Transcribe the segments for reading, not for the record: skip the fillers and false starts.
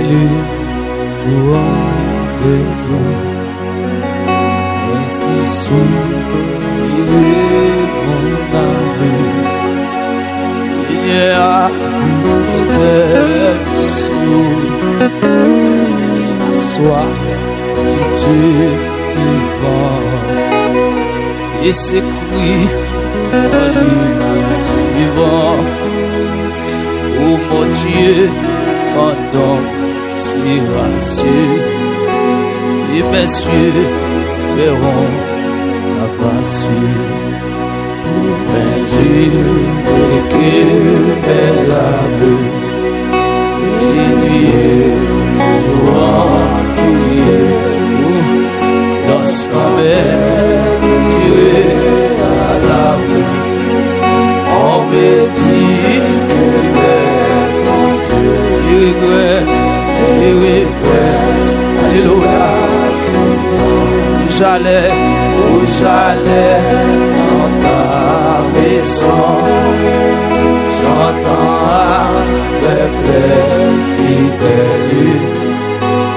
les louanges des eaux. Ainsi soupiré mon âme. Il y a peut-être sous la soif qui tue vivant. Et s'écrit dans les suivants. Oh mon Dieu, pendant si rassuré, et mes cieux verront la face pour mes yeux et que mes âme et jouant tout lorsqu'on m'est à l'âme, on me dit que je regrette, alléluia. J'allais dans ta maison, j'entends avec les fidèles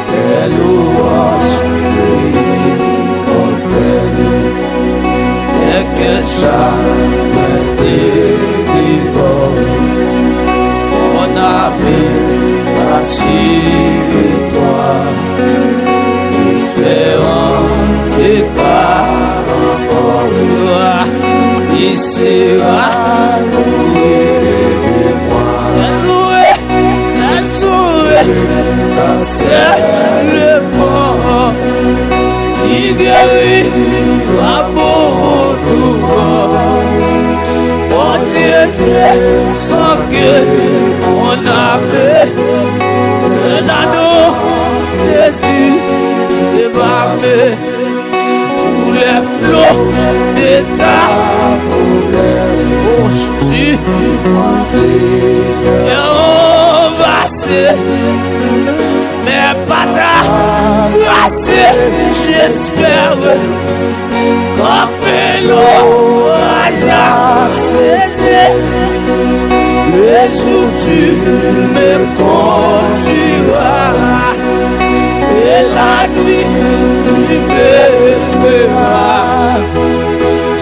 tes louanges immortelles, et que jamais délivré, mon âme rassure-toi, espérant et par encore, il sera loué de moi. C'est le mort qui guérit à beaucoup mon Dieu, sans que mon âme un anneau Jésus débarqué tous les flots de ta bouche. Et on va se mais pas ta grâce, j'espère qu'on fait l'orage à cesser. Le jour tu me conduiras et la nuit tu me feras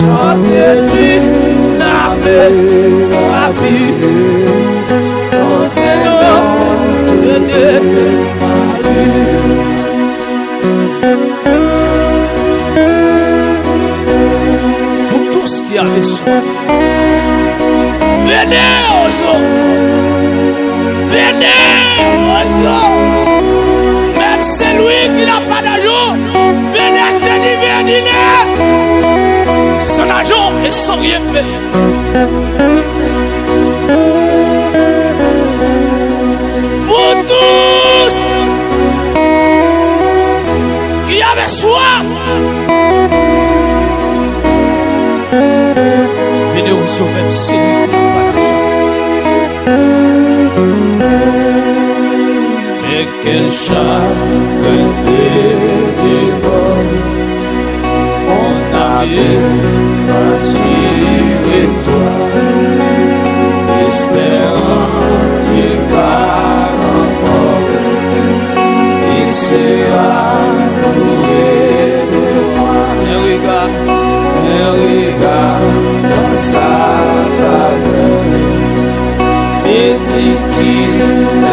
chanter d'une âme ravie. Ton Seigneur, Dieu de ma vie. Vous tous qui avez soif, venez aux eaux, venez aux eaux. Même celui qui n'a pas d'argent, venez acheter du dîner. Sans argent et sans rien faire. Vous tous qui avez soif, venez aux eaux, même celui qui n'a pas d'argent. Et quel chagrin te dévore, mon âme rassure-toi, espérant que par encore, il sera loué de moi. Et regarde dans sa faveur, et dit qu'il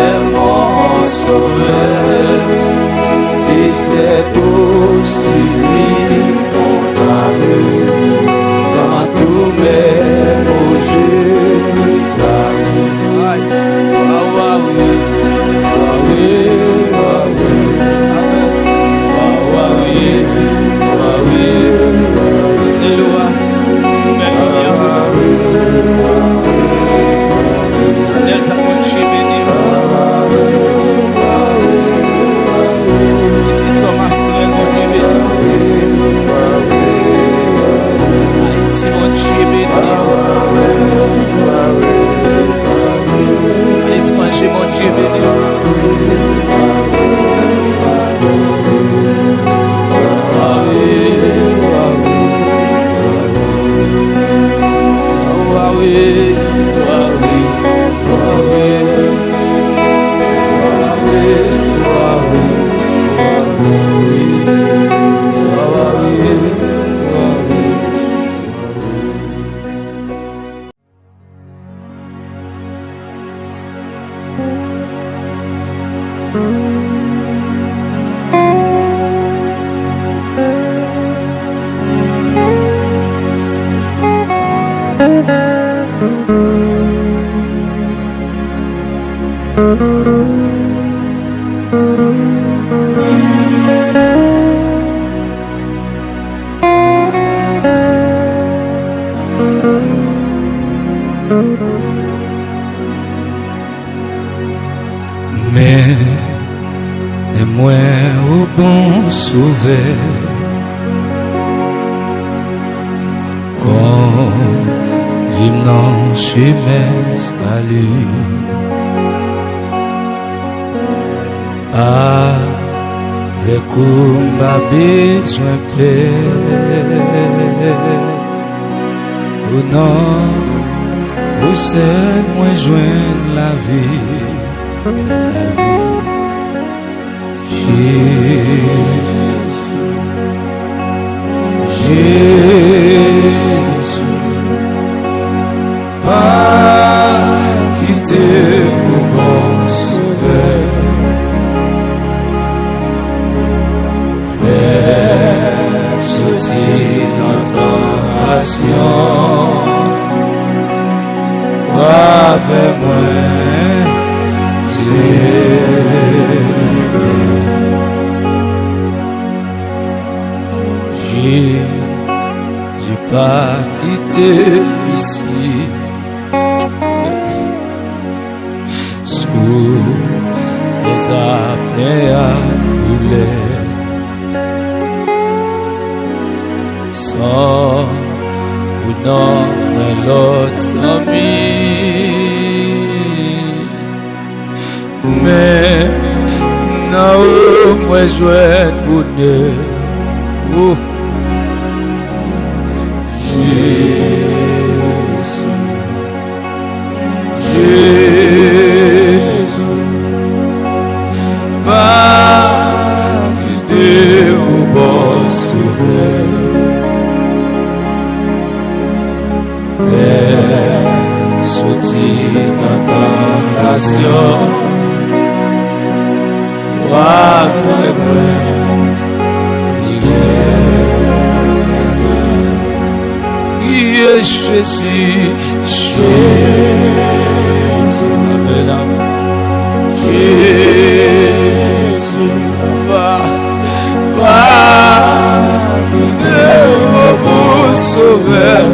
est mon sauveur, et c'est aussi lui mon âme, dans tous mes beaux jeux réclame. C'est loin, Yahweh, Yahweh, Yahweh. Mais moi au bon sauvé quand vivant chez mes salut avec où m'a besoin plaire ou non ou c'est moi joindre la vie. Jésus, pas quitter mon bon sauveur, faire sortir notre tentation, avec moi. J'ai pas quitté ici sous les apnées à brûler sans ou non l'autre ami. Mais non, moi je vais bonheur. Jésus, pas quitter au bon sauveur, faire sortir notre tentation. Jésus, Amen, Amen. Jésus, va, mon sauveur,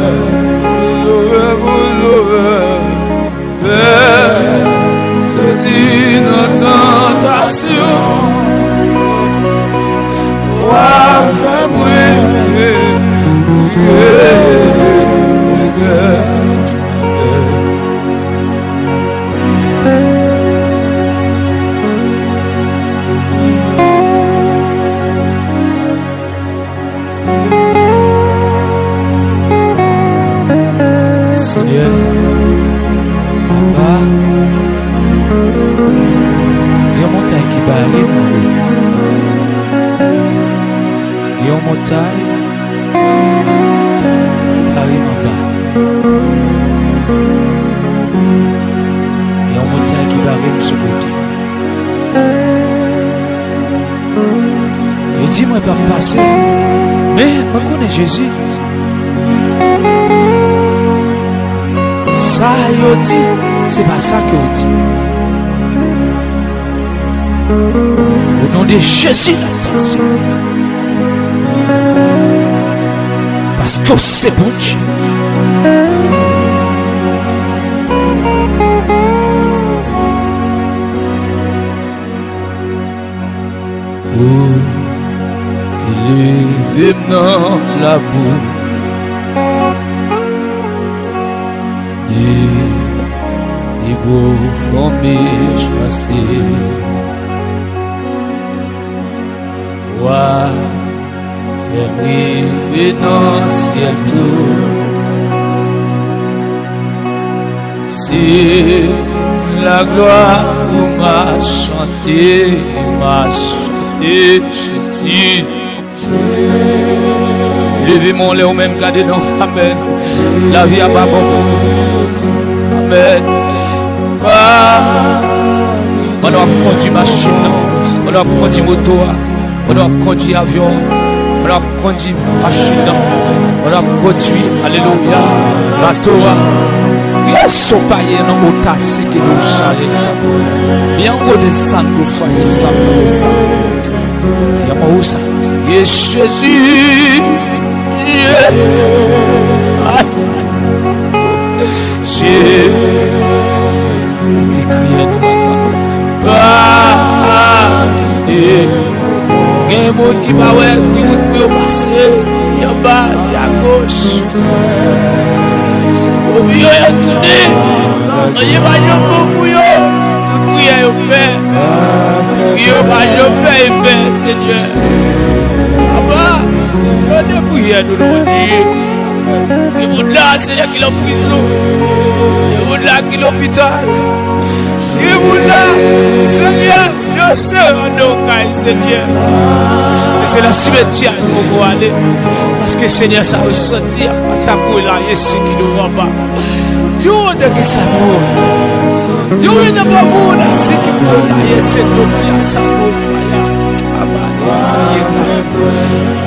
vers sortir notre tentation. Seigneur, Papa, il y a une montagne qui va arriver. Il y a une montagne qui va arriver en bas. Il y a une montagne qui va arriver de ce côté. Il dit, moi, je ne peux pas passer. Mais je connais Jésus. Ça, il dit, c'est pas ça que vous dit. Au nom de Jésus, parce que c'est bon Dieu. Où t'es levé dans la boue. Et vous formez choisir. Wa fais-moi dans ciel tout. Si la gloire vous m'a chanté, Jésus. Levez mon lait au même cas de nom. Amen. La vie a pas bon. Amen. On doit conduire machine, on doit conduire moto, on doit conduire avion, on doit conduire machine, on doit conduire, alléluia, bateau. Yes, au païen, on a tassé que nous chalons ça. Bien, on descend au foyer, ça, ça. Ça. Yes, Jésus. J'ai crié de il y a un monde qui va qui va passer, il y a bas, il y a gauche. Au vieux, il y a tourné, il y a pas de beaucoup, il y a un fait, il y a pas de fait, Seigneur. Papa, il y a des prières de l'autre. Il y a là, Seigneur, qui est en prison, il y a là, qui est à l'hôpital. Il y a là, Seigneur, je sais, Seigneur. C'est la cimetière où on va aller. Parce que Seigneur, ça veut sentir. Ta boule là, il y a ce qui nous va pas. Dieu, on a que ça mouve. Dieu, on a pas mouve là, ce qui faut là, il y a cette autre ça mouve. Ça y est.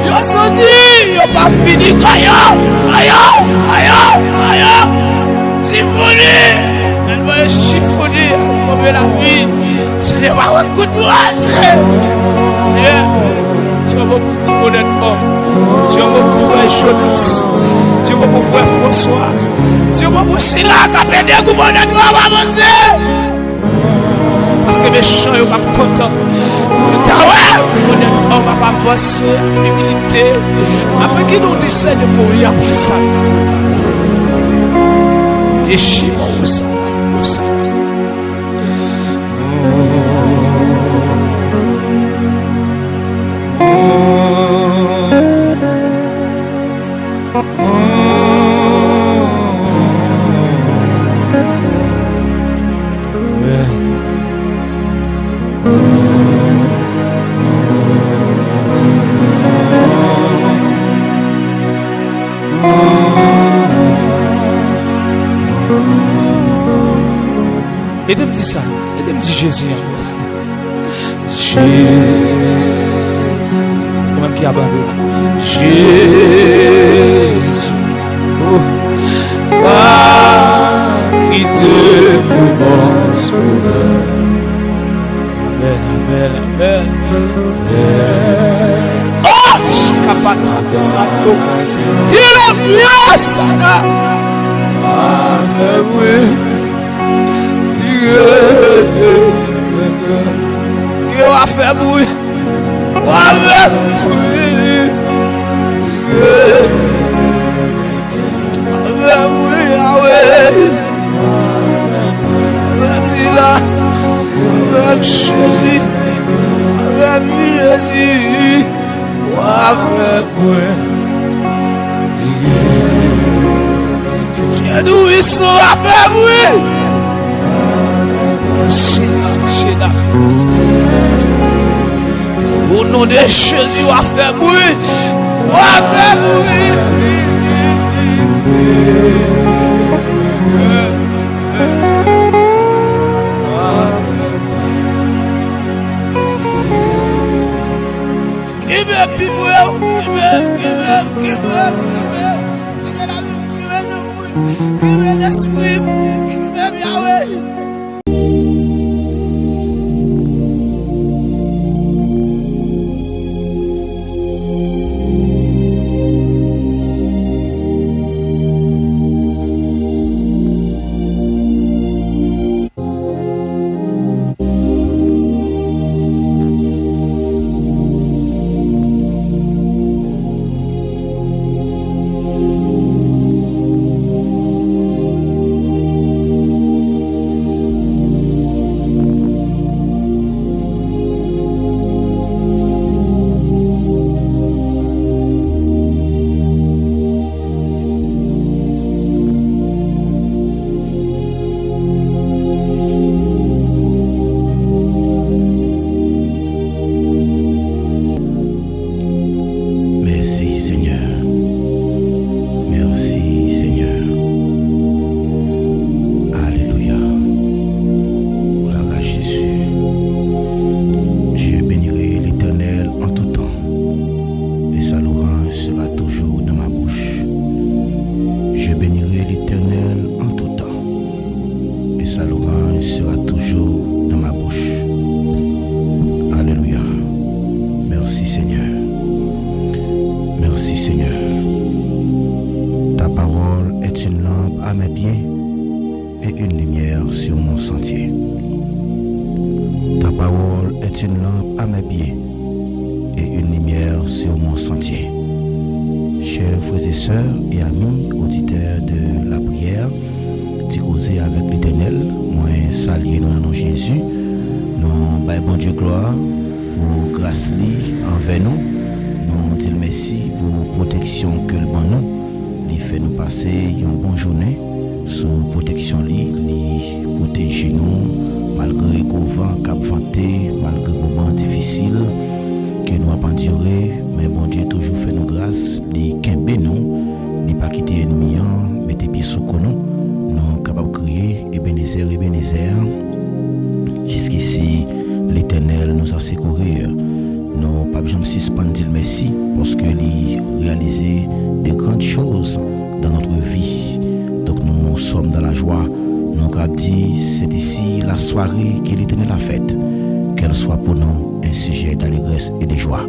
Il y a senti, il n'y a pas fini. Aïe. Chiffonné. Elle va chiffonner comme la vie. Je n'ai pas un coup de bras. Tu vas beaucoup connaître homme. Tu vas beaucoup faire Jonas. Tu vas beaucoup faire François. Tu vas beaucoup Sila qui a pédé le gouvernement va avancer. Parce que mes chants sont pas contents. On va pas avancer. Humilité. Après qu'il nous décide de mourir après ça. Et chimons au sang. Et de me dire ça, et de me dire Jésus. Jésus. Comment qui abandonne? Jésus. Oh. Il te commence. Amen. Oh! Chikapata Sato. Tire bien Sana. Amen. Eu a fé muito, au nom de Jésus, on va faire bruit. On va faire bruit. parole est une lampe à mes pieds et une lumière sur mon sentier. Chers frères et sœurs et amis auditeurs de la prière, causer avec l'Éternel, moi saluer nous dans nom Jésus, nous bon Dieu gloire pour grâce li envers nous, nous disons merci pour protection que le bon nous, il fait nous passer une bonne journée sous protection li protéger nous malgré le vent cap vanté, malgré les moments difficiles que nous avons enduré, mais bon Dieu toujours fait nous grâce, il kembe nous, il pas quitter ennemi, mettez pieds sous nous. Nous capables de crier Ebenezer, Ebenezer. Jusqu'ici, l'Éternel nous a secourus. Nous pas jamais suspendre le merci parce que il réalisé de grandes choses dans notre vie. Donc nous sommes dans la joie. Nous avons dit c'est ici la soirée que l'Éternel a faite. Qu'elle soit pour nous un sujet d'allégresse et de joie.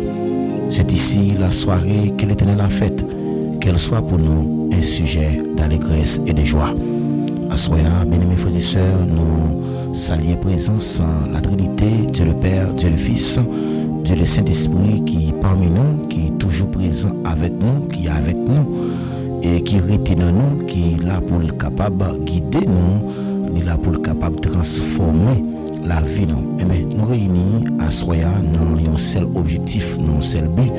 C'est ici la soirée que l'Éternel a faite. Qu'elle soit pour nous un sujet d'allégresse et de joie. Assoya, bien-aimés frères et sœurs, nous saluons présence la Trinité, Dieu le Père, Dieu le Fils, Dieu le Saint-Esprit qui est parmi nous, qui est toujours présent avec nous, qui est avec nous et qui retient nous, qui est là pour le capable de guider nous, il est là pour le capable de transformer la vie nous. Et bien, nous réunis à Soya dans un seul objectif, dans un seul but,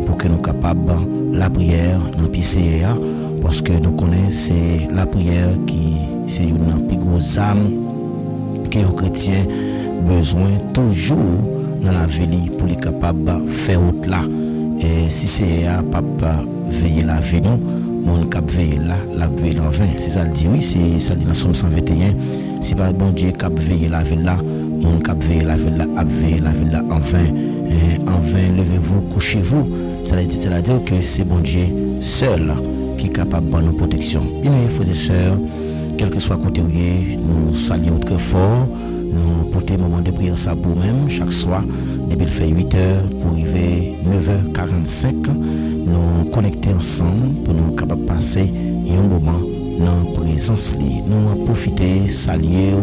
pour que nous soyons capables la prière, dans PCA, parce que nous connaissons c'est la prière qui c'est une plus grosse âme que les chrétiens besoin toujours dans la vie pour les capables de faire autre là. Et si c'est à papa veiller la vie nous, mon cap veiller là, la veiller en vain. C'est ça le dit oui, c'est ça dit dans Somme 121. Si pas bon Dieu cap veiller la vie là, mon cap veiller la vie là, veiller la vie là en vain. En vain, levez-vous, couchez-vous. C'est-à-dire que c'est bon Dieu seul qui est capable de nous protection. Bien, frères et sœurs, quel que soit côté où nous saluons très fort, nous portons un moment de prière ça pour nous-mêmes chaque soir, depuis le fait 8h pour arriver 9h45, nous connecter ensemble pour nous capables de passer un moment dans la présence. Nous profiter, saluer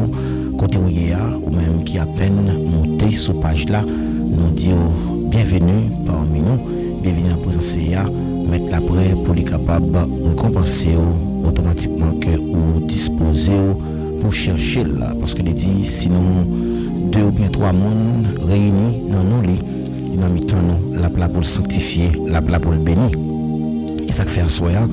côté où ou même qui à peine monté sur page là, nous disons bienvenue parmi nous, bienvenue dans la présence mettre la prière pour les capables de récompenser automatiquement que ou disposer pour chercher là parce que il dit sinon 2 ou bien 3 monde réunis dans nos lits il a mis temps nous la place pour le sanctifier la place pour le bénir et ça fait soya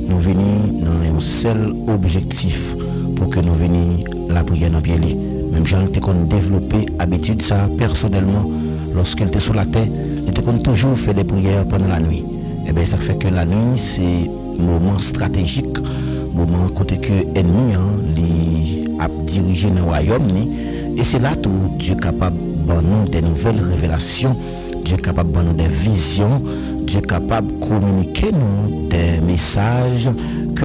nous venir dans un seul objectif pour que nous venions la prière dans pied même Jean était qu'on développer habitude ça personnellement lorsqu'il était sur la terre il était qu'on toujours fait des prières pendant la nuit. Et bien ça fait que la nuit c'est moment stratégique, moment côté que ennemi li a dirigé le royaume et c'est là tout Dieu capable de nous des nouvelles révélations, Dieu capable de nous des visions, Dieu capable de communiquer nous des messages que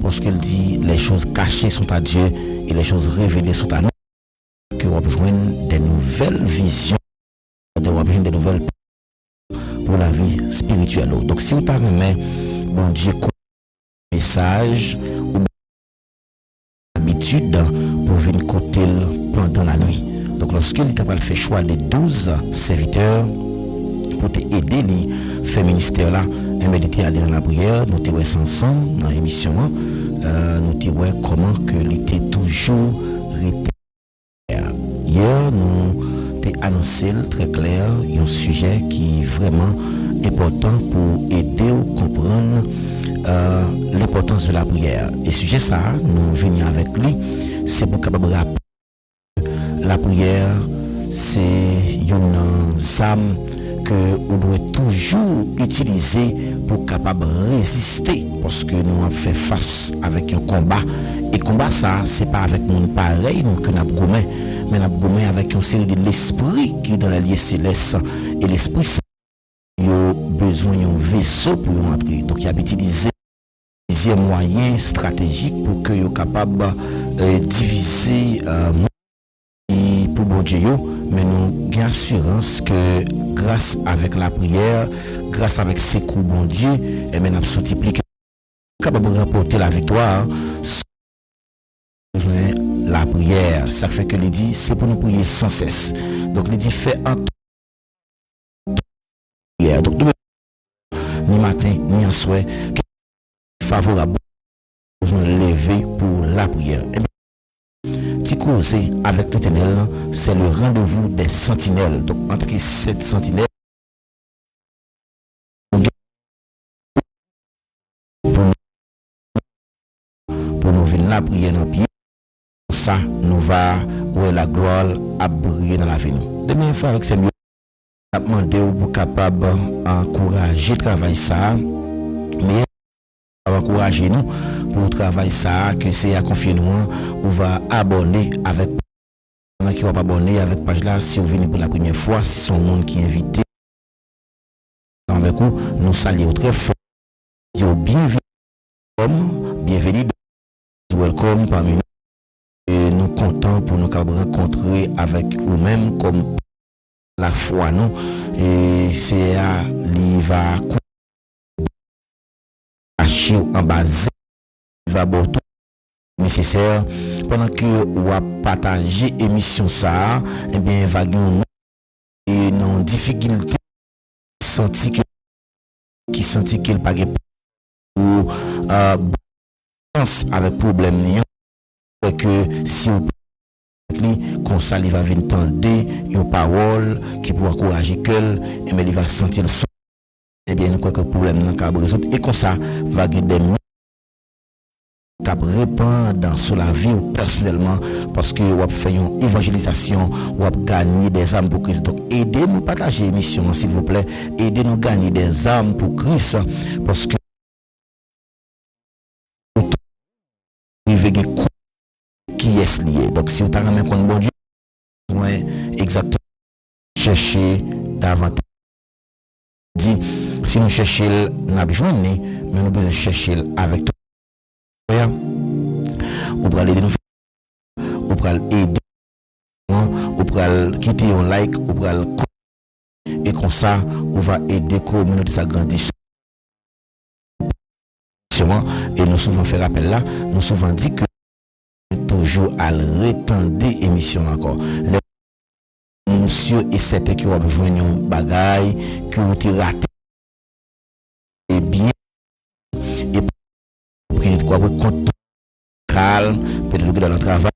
parce qu'il dit les choses cachées sont à Dieu et les choses révélées sont à nous que on rejoindre des nouvelles visions, de rejoindre des nouvelles pour la vie spirituelle. Donc si vous avez bon Dieu message ou habitude pour venir côté pendant la nuit. Donc lorsqu'il t'a pas fait choix des 12 serviteurs pour t'aider à faire ministère là, et aller dans la prière, nous t'y ensemble dans l'émission, nous t'y comment que l'été toujours été. Hier nous annoncé très clair un sujet qui est vraiment important pour aider ou comprendre l'importance de la prière. Et sujet ça, nous venons avec lui, c'est pour capable rappeler la prière, c'est une âme que on doit toujours utiliser pour capable résister parce que nous avons fait face avec un combat et combat ça c'est pas avec mon pareil nous que nous avons gommé mais nous avons gommé avec une série de l'esprit qui est dans la liée céleste et l'esprit il a besoin d'un vaisseau pour entrer donc il a utilisé des moyens stratégiques pour que soient capable diviser pour bon Dieu, mais nous avons assurance que grâce avec la prière, grâce avec ces coups bon Dieu, et nous avons multiplié capable de remporter la victoire besoin la la prière. Ça fait que il dit, c'est pour nous prier sans cesse. Donc il dit, fait un prière. Donc ni matin, ni en soir, favorable, nous lever pour la prière. Ti causer avec l'Éternel, c'est le rendez-vous des sentinelles. Donc en tant que cette sentinelle, pour nous venir la prière dans pied, ça nous va où la gloire à briller dans la vie. Demain, frère, avec ces mieux, demander pour capable d'encourager le travail ça, mais encourager nous pour travailler ça, que c'est à confier nous, on va abonner avec qui va pas abonner avec page là si vous venez pour la première fois, si son monde qui est invité avec vous, nous saluons très fort, bienvenue, welcome parmi nous. Et nous comptons pour nous rencontrer avec vous-même comme la foi nous et c'est à l'IVA acheter en base va tout nécessaire pendant que vous partager émission ça et bien va et non difficulté senti que qui senti qu'il pas ou avec problème ni que si on comme ça il va venir tendre une parole qui pour encourager qu'elle et mais il va sentir le son et bien nous croit que problème nan ka résoudre et comme ça va gagner des cap répandre sur la vie ou personnellement parce que on fait une évangélisation on gagner des âmes pour Christ. Donc aidez-nous partager l'émission s'il vous plaît, aidez-nous gagner des âmes pour Christ parce que qui est lié. Donc si vous avez un compte bon Dieu, exactement chercher davantage. Dit si nous cherchons n'a besoin mais nous devons chercher avec toi. Ou pour aider nous, ou pour aider, ou pour quitter un like, ou pour et comme ça on va aider communauté s'agrandir. Et nous souvent fait rappel là, nous souvent dit que toujours à répandre émission encore. Les monsieur et c'était qui ont besoin de bagaille que vous avez raté et bien et pour quoi compte calme peut-être que dans le travail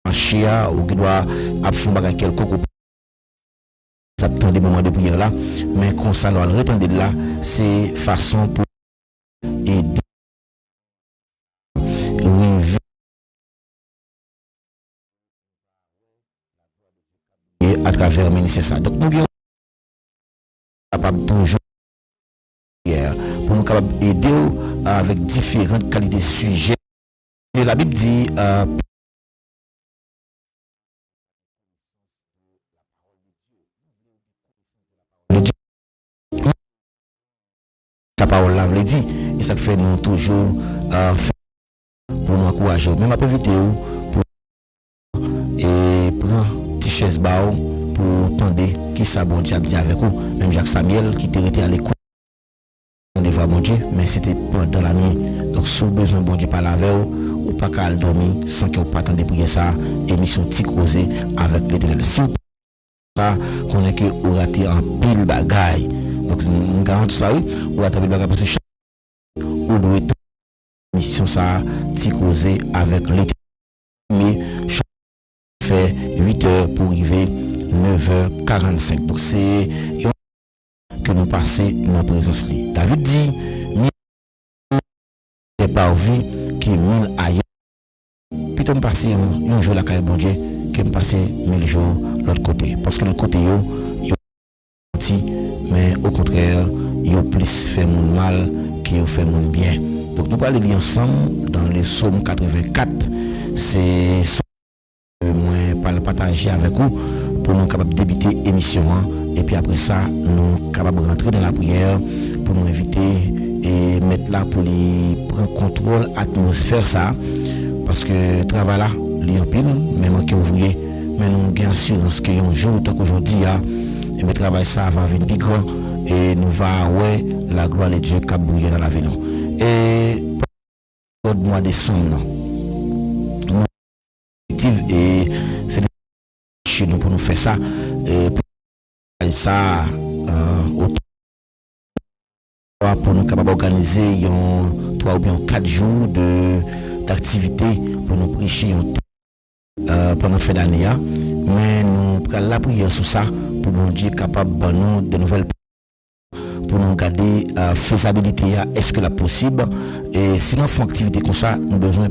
marcher ou qui doit faire bagaille quelconque ça attend des moments de prière là mais comme ça leur retendre là c'est façon pour aider à travers le ministère ça. Donc nous sommes capables toujours pour nous capables d'aider avec différentes qualités de sujets. Et la Bible dit sa parole là veut dire et ça fait nous toujours pour nous encourager même après vidéo pour et prendre petite chaise bao pour tendre qui ça bon Dieu a dit avec vous même Jacques Samuel qui était à l'écoute on devait bon Dieu mais c'était pendant la nuit donc si vous besoin bon Dieu parler avec vous ou pas qu'à dormir sans que vous pas attendre prier ça émission petit causé avec l'Éternel si vous pas qu'on est que vous raté en pile bagaille donc on garantit ça oui ou raté bagaille parce que ou doit mission ça petit causé avec l'Éternel mais fait 8h pour arriver 9h45. Donc c'est que nous passer dans présence là. David dit n'est pas vie qui mille ailleurs. Plutôt me passer un jour la caille bon Dieu que me passer 1000 jours l'autre côté parce que l'autre côté yo mais au contraire yo plus fait mon mal que fait mon bien. Donc nous allons lire ensemble dans le psaume 84. C'est moi pas le partager avec vous pour nous capable débuter émission et puis après ça nous capable rentrer dans la prière pour nous inviter et mettre là pour les prendre contrôle atmosphère ça parce que travail là li en pile même qui ouvrier mais nous avons assurance que un jour tant qu'aujourd'hui et le travail ça va venir plus grand et nous va ouais la gloire de Dieu qui briller dans la vie nous et le mois de décembre perspective et c'est chez nous pour nous faire ça et pour ça pour nous capables d'organiser 3 ou bien 4 jours d'activité pour nous prêcher pendant fin d'année, mais nous prenons la prière sur ça pour bon Dieu capable de nous de nouvelles pour nous garder faisabilité, est-ce que la possible et sinon font activité comme ça nous besoin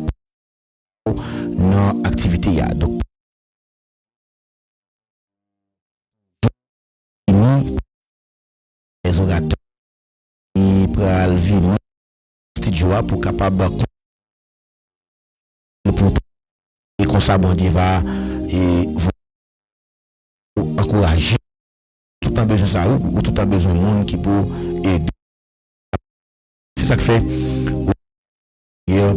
non activité donc les orateurs qui pral venir studio pour capable pour et comme ça bon Dieu va et vous encourager tout en besoin ça ou tout en besoin monde qui peut aider. C'est ça que fait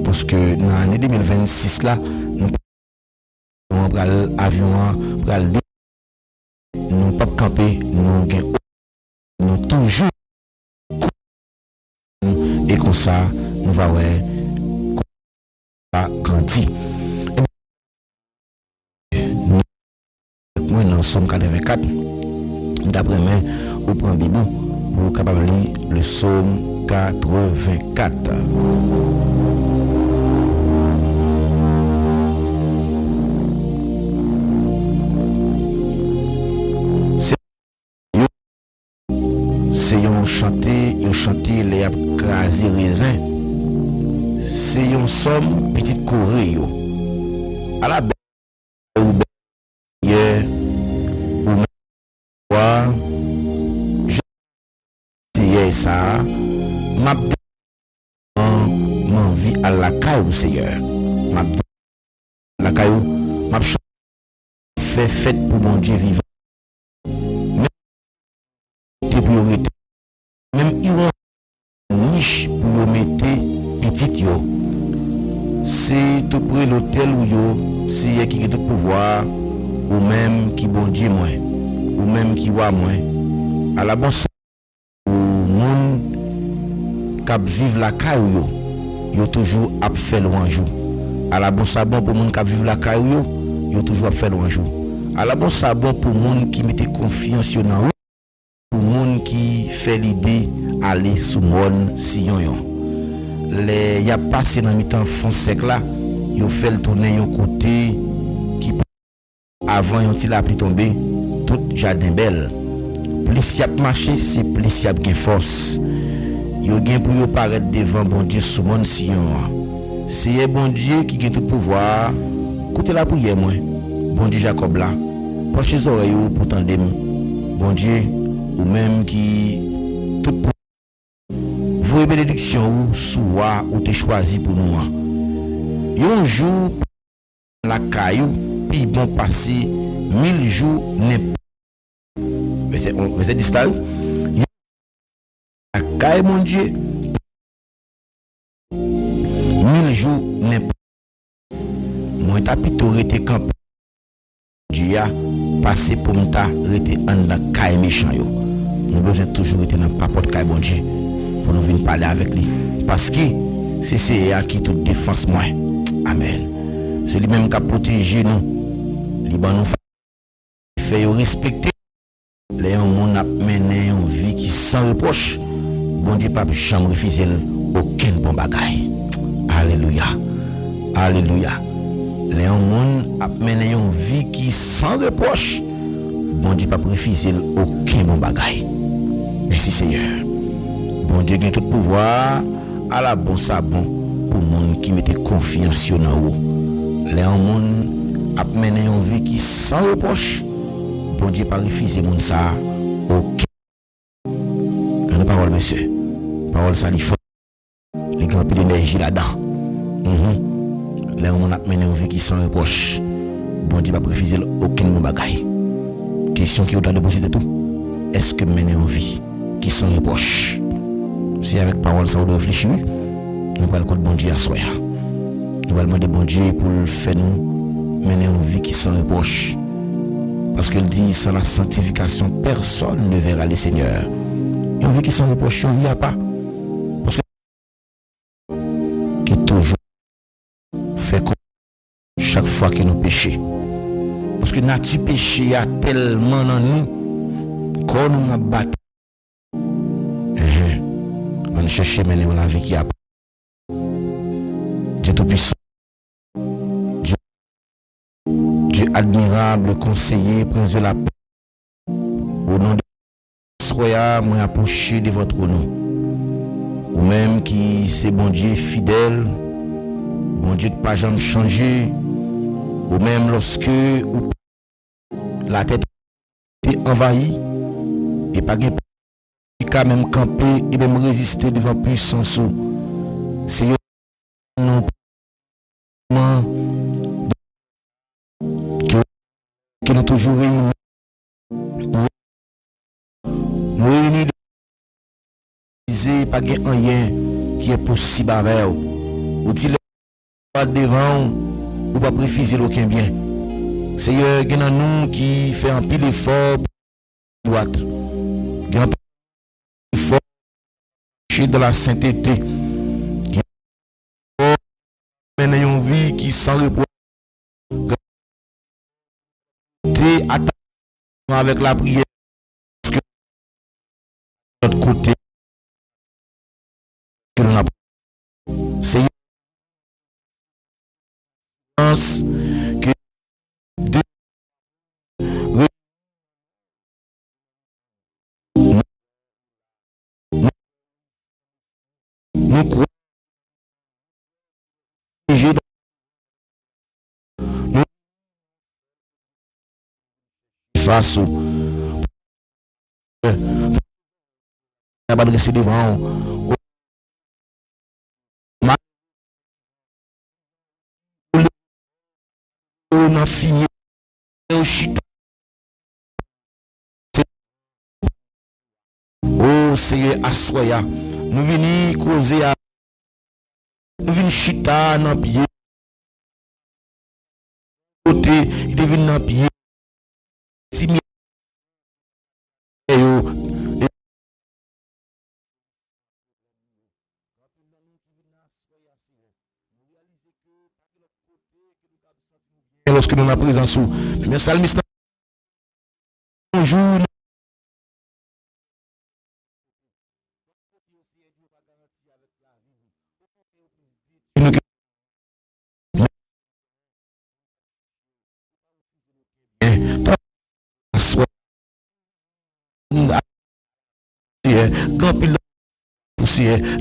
parce que dans l'année 2026 là nous pral avion pral nous pas camper nous toujours et comme ça nous va ouais grandir. Moi dans Somme 84 d'après moi on prend Bible pour capable lire le Somme 84. Chanter les crasés raisins. C'est un somme petite Corée à la belle ou hier ou quoi je ça m'a vie à la caillou Seigneur m'a la caillou m'a fait fête pour mon Dieu vivant même tes priorités même ils ont niche pour mettre petite yo c'est tout près l'hôtel où yo c'est qui a tout pouvoir ou même qui bon Dieu moins ou même qui voit moins à la bonne ou monde cap vivre la caillou yo toujours a fait louange à la bonne sabon pour monde cap vivre la caillou yo toujours a fait louange à la bonne sabon pour monde qui mette confiance dans pour monde qui fait l'idée aller sous mon sillon les y a passé dans mi-temps fond sec là yo fait le tourner un côté qui avant yon ti la pli tomber tout jardin belle plus y a marché c'est plus y a gain force yo gain pour yo paraître devant bon Dieu sous mon sillon c'est bon Dieu qui gain tout pouvoir écoutez la prière moi bon Dieu Jacob là penchez les oreilles pour tendre bon Dieu ou même qui tout vos bénédictions soit ou t'es choisi pour nous. Un jour la caillou puis bon passer 1000 jours n'est verset 10 là. La caillou mon Dieu 1000 jours n'est moi t'a plutôt rete camp Dieu a passé pour nous t'a rete en dans caillou méchant yo. Nous besoin toujours rete dans papote caillou bon Dieu pour nous venir parler avec lui parce que c'est qui toute défense moi amen c'est lui même qui a protégé nous li ban nous fait respecter les monde a mené une vie qui sans reproche bon Dieu pas jamais refuser aucun bon bagaille alléluia alléluia les monde a mené une vie qui sans reproche bon Dieu pas refuser aucun bon bagaille merci Seigneur. Bon Dieu a tout pouvoir à la bon sabon pour monde qui mette confiance dans vous. Les monde a mené une vie qui sans reproche. Bon Dieu pas refuser monde ça. OK. Grande parole monsieur. Parole ça il faut les grands peu d'énergie là-dedans. Les monde a mené une vie qui sans reproche. Bon Dieu pas refuser aucun bagaille. Question qui doit poser tout. Est-ce que mener une vie qui sans reproche? Si avec parole ça on doit réfléchir, nous allons le bon Dieu à soi. Nous allons demander bon Dieu pour le faire nous mener une vie qui sans reproche. Parce qu'il dit sans la sanctification personne ne verra le Seigneur. Une vie qui sans reproche, on ne vit pas. Parce que qui toujours fait chaque fois que nous péchons. Parce que nature péché a tellement dans nous qu'on nous a battu. On cherche maintenant la vie qui a. Dieu Tout-Puissant, Dieu admirable, conseiller, prince de la paix. Au nom de soyez moi approché de votre nom. Ou même qui c'est bon Dieu fidèle, bon Dieu qui pas jamais changé. Ou même lorsque la tête est envahie et pas qu'à même camper et même résister devant puissance. C'est non que nous toujours réunis. Nous réunis de pas rien qui est possible avec vous. Ou dit pas devant ou pas préfiser aucun bien. Seigneur, il y a nous qui fait un pile effort pour droite. Il y a un pile effort de la sainteté. Il y a une vie qui sans repos. Avec la prière. Parce que de notre côté, que l'on a. Seigneur, que nous croyons nous face à adresser devant on a fini au chita. Oh Seigneur, assoya. Nous venons causer à nous venons chita dans pied. Côté, il devient dans pied. Si lorsque nous avons présence, mais salmiste bonjour.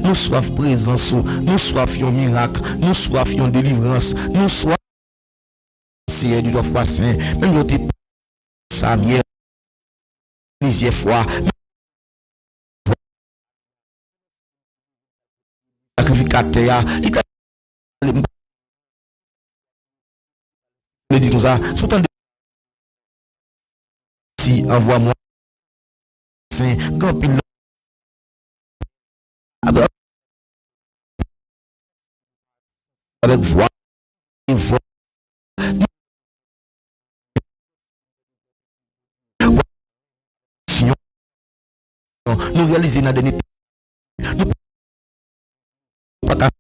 Nous soif présence, nous soifions miracle, nous soifions délivrance, nous soif Seigneur du doigt saint, même nous t'es Samuel plusieurs fois sacrificateur il dit comme ça, sous si envoie-moi saint quand pile avec voix et voix nous réaliser dans des nous pas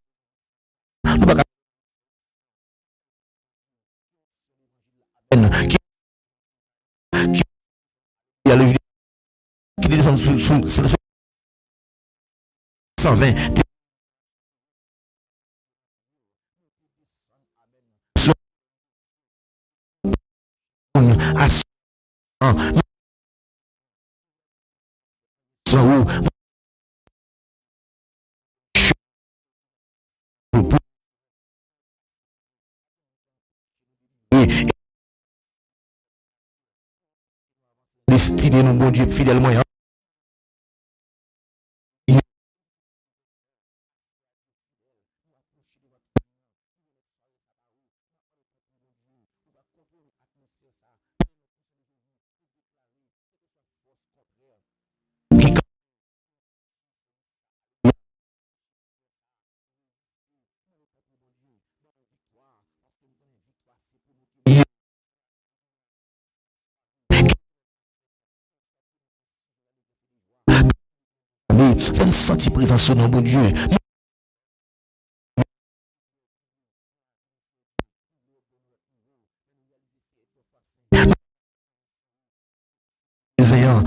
qui a le qui descend sous 120 à 100 destiné nous bon Dieu fidèlement fait sentir présence de bon Dieu. voisin,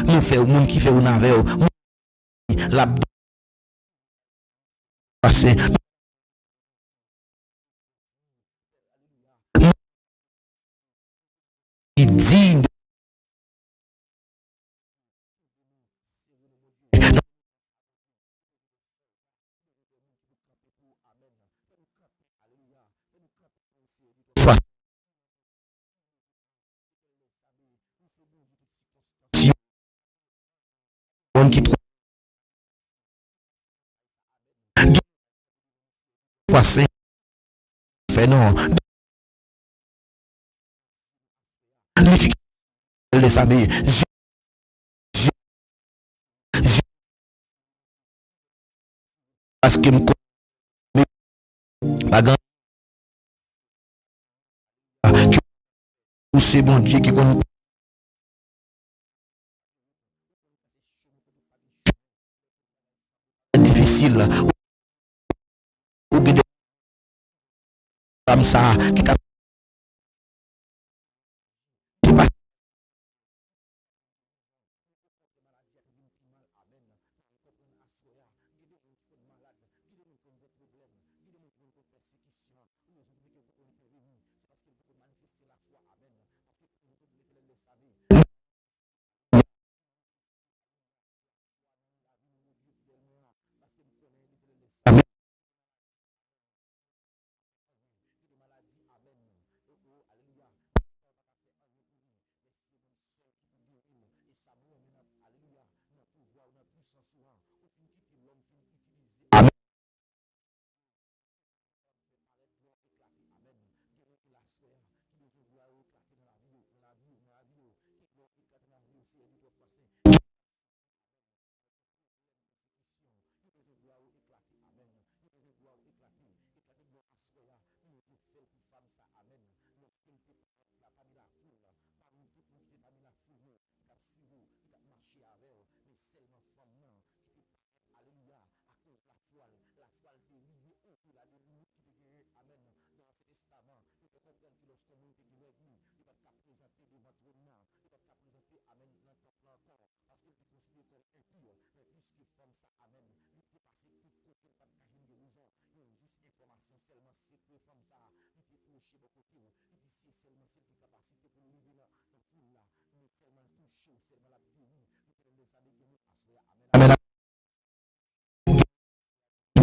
nous fait au monde qui fait un avec la passé. Il dit on qui trouve passé fait non les saber parce que me bagarre c'est bon Dieu qui connaît difficile ou comme ça qui t'a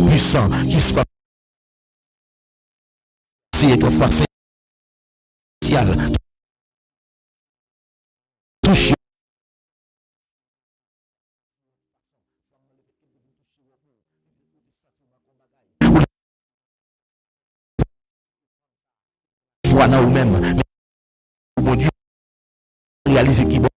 puissant qui soit si autrefois spécial touché voilà ou même bon Dieu réaliser qui bon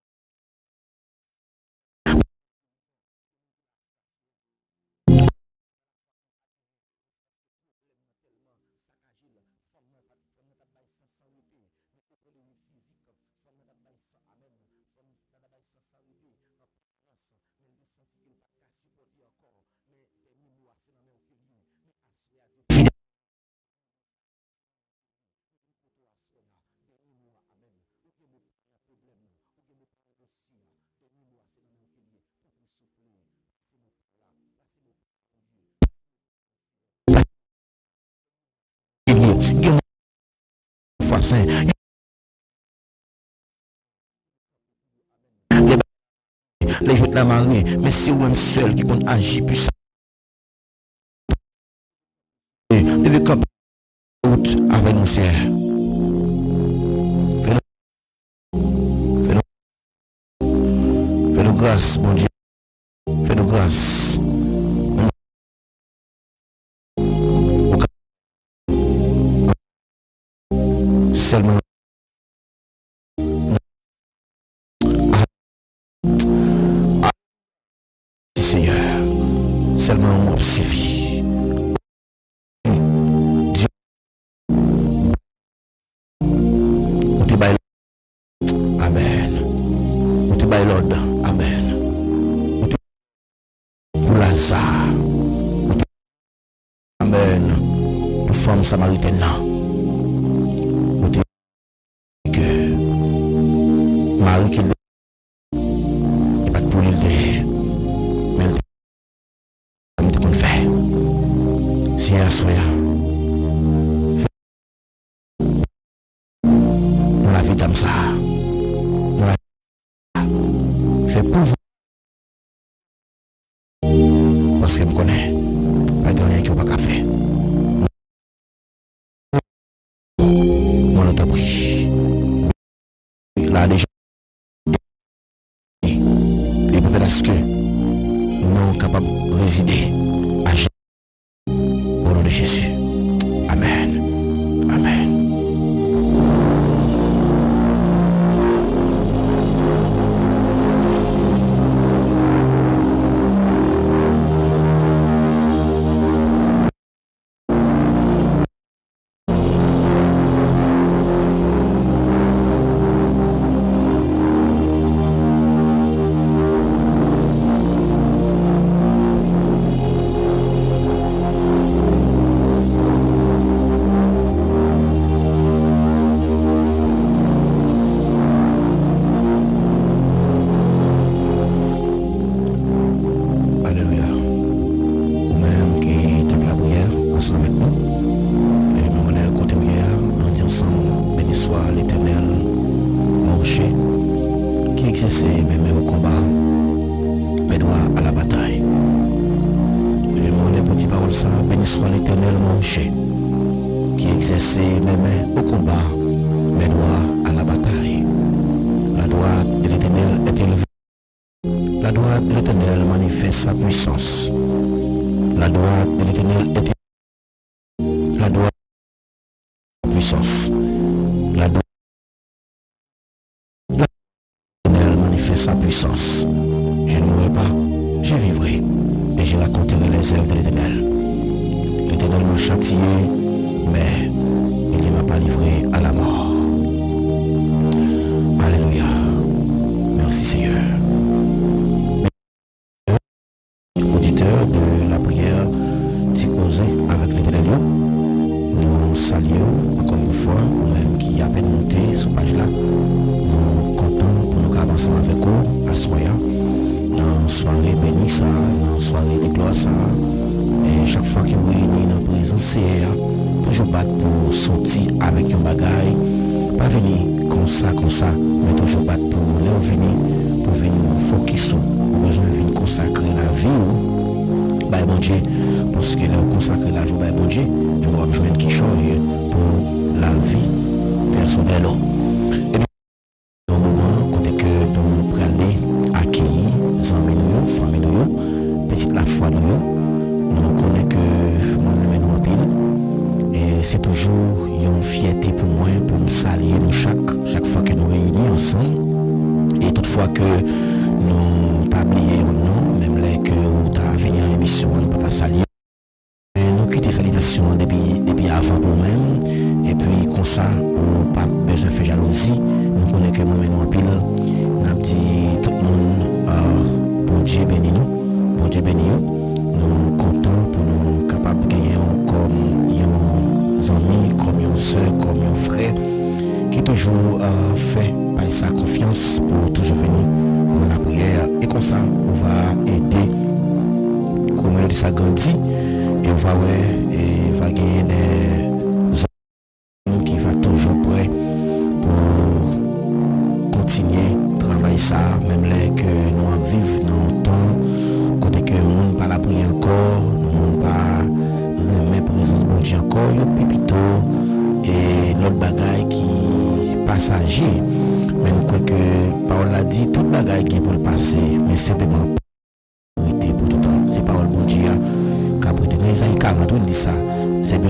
les jours de la marée, mais c'est vous-même seul qui compte agir puissant. Levez camp route avec nous, Seigneur. Fais-nous grâce, mon Dieu. Fais-nous grâce. Seulement Seigneur, seulement moi suffit. Dieu, on te baille. Amen. On te baille l'ordre. Amen. On te pour Lazare. Amen. Pour femme samaritaine là. On te que Marie qui fait pour vous. Parce que je me connais. Pas de rien qui n'a pas faire. Moi, l'autre a pris. Là, déjà. Et peut-être que nous sommes capables de résider à jamais. Au nom de Jésus. Amen. Amen.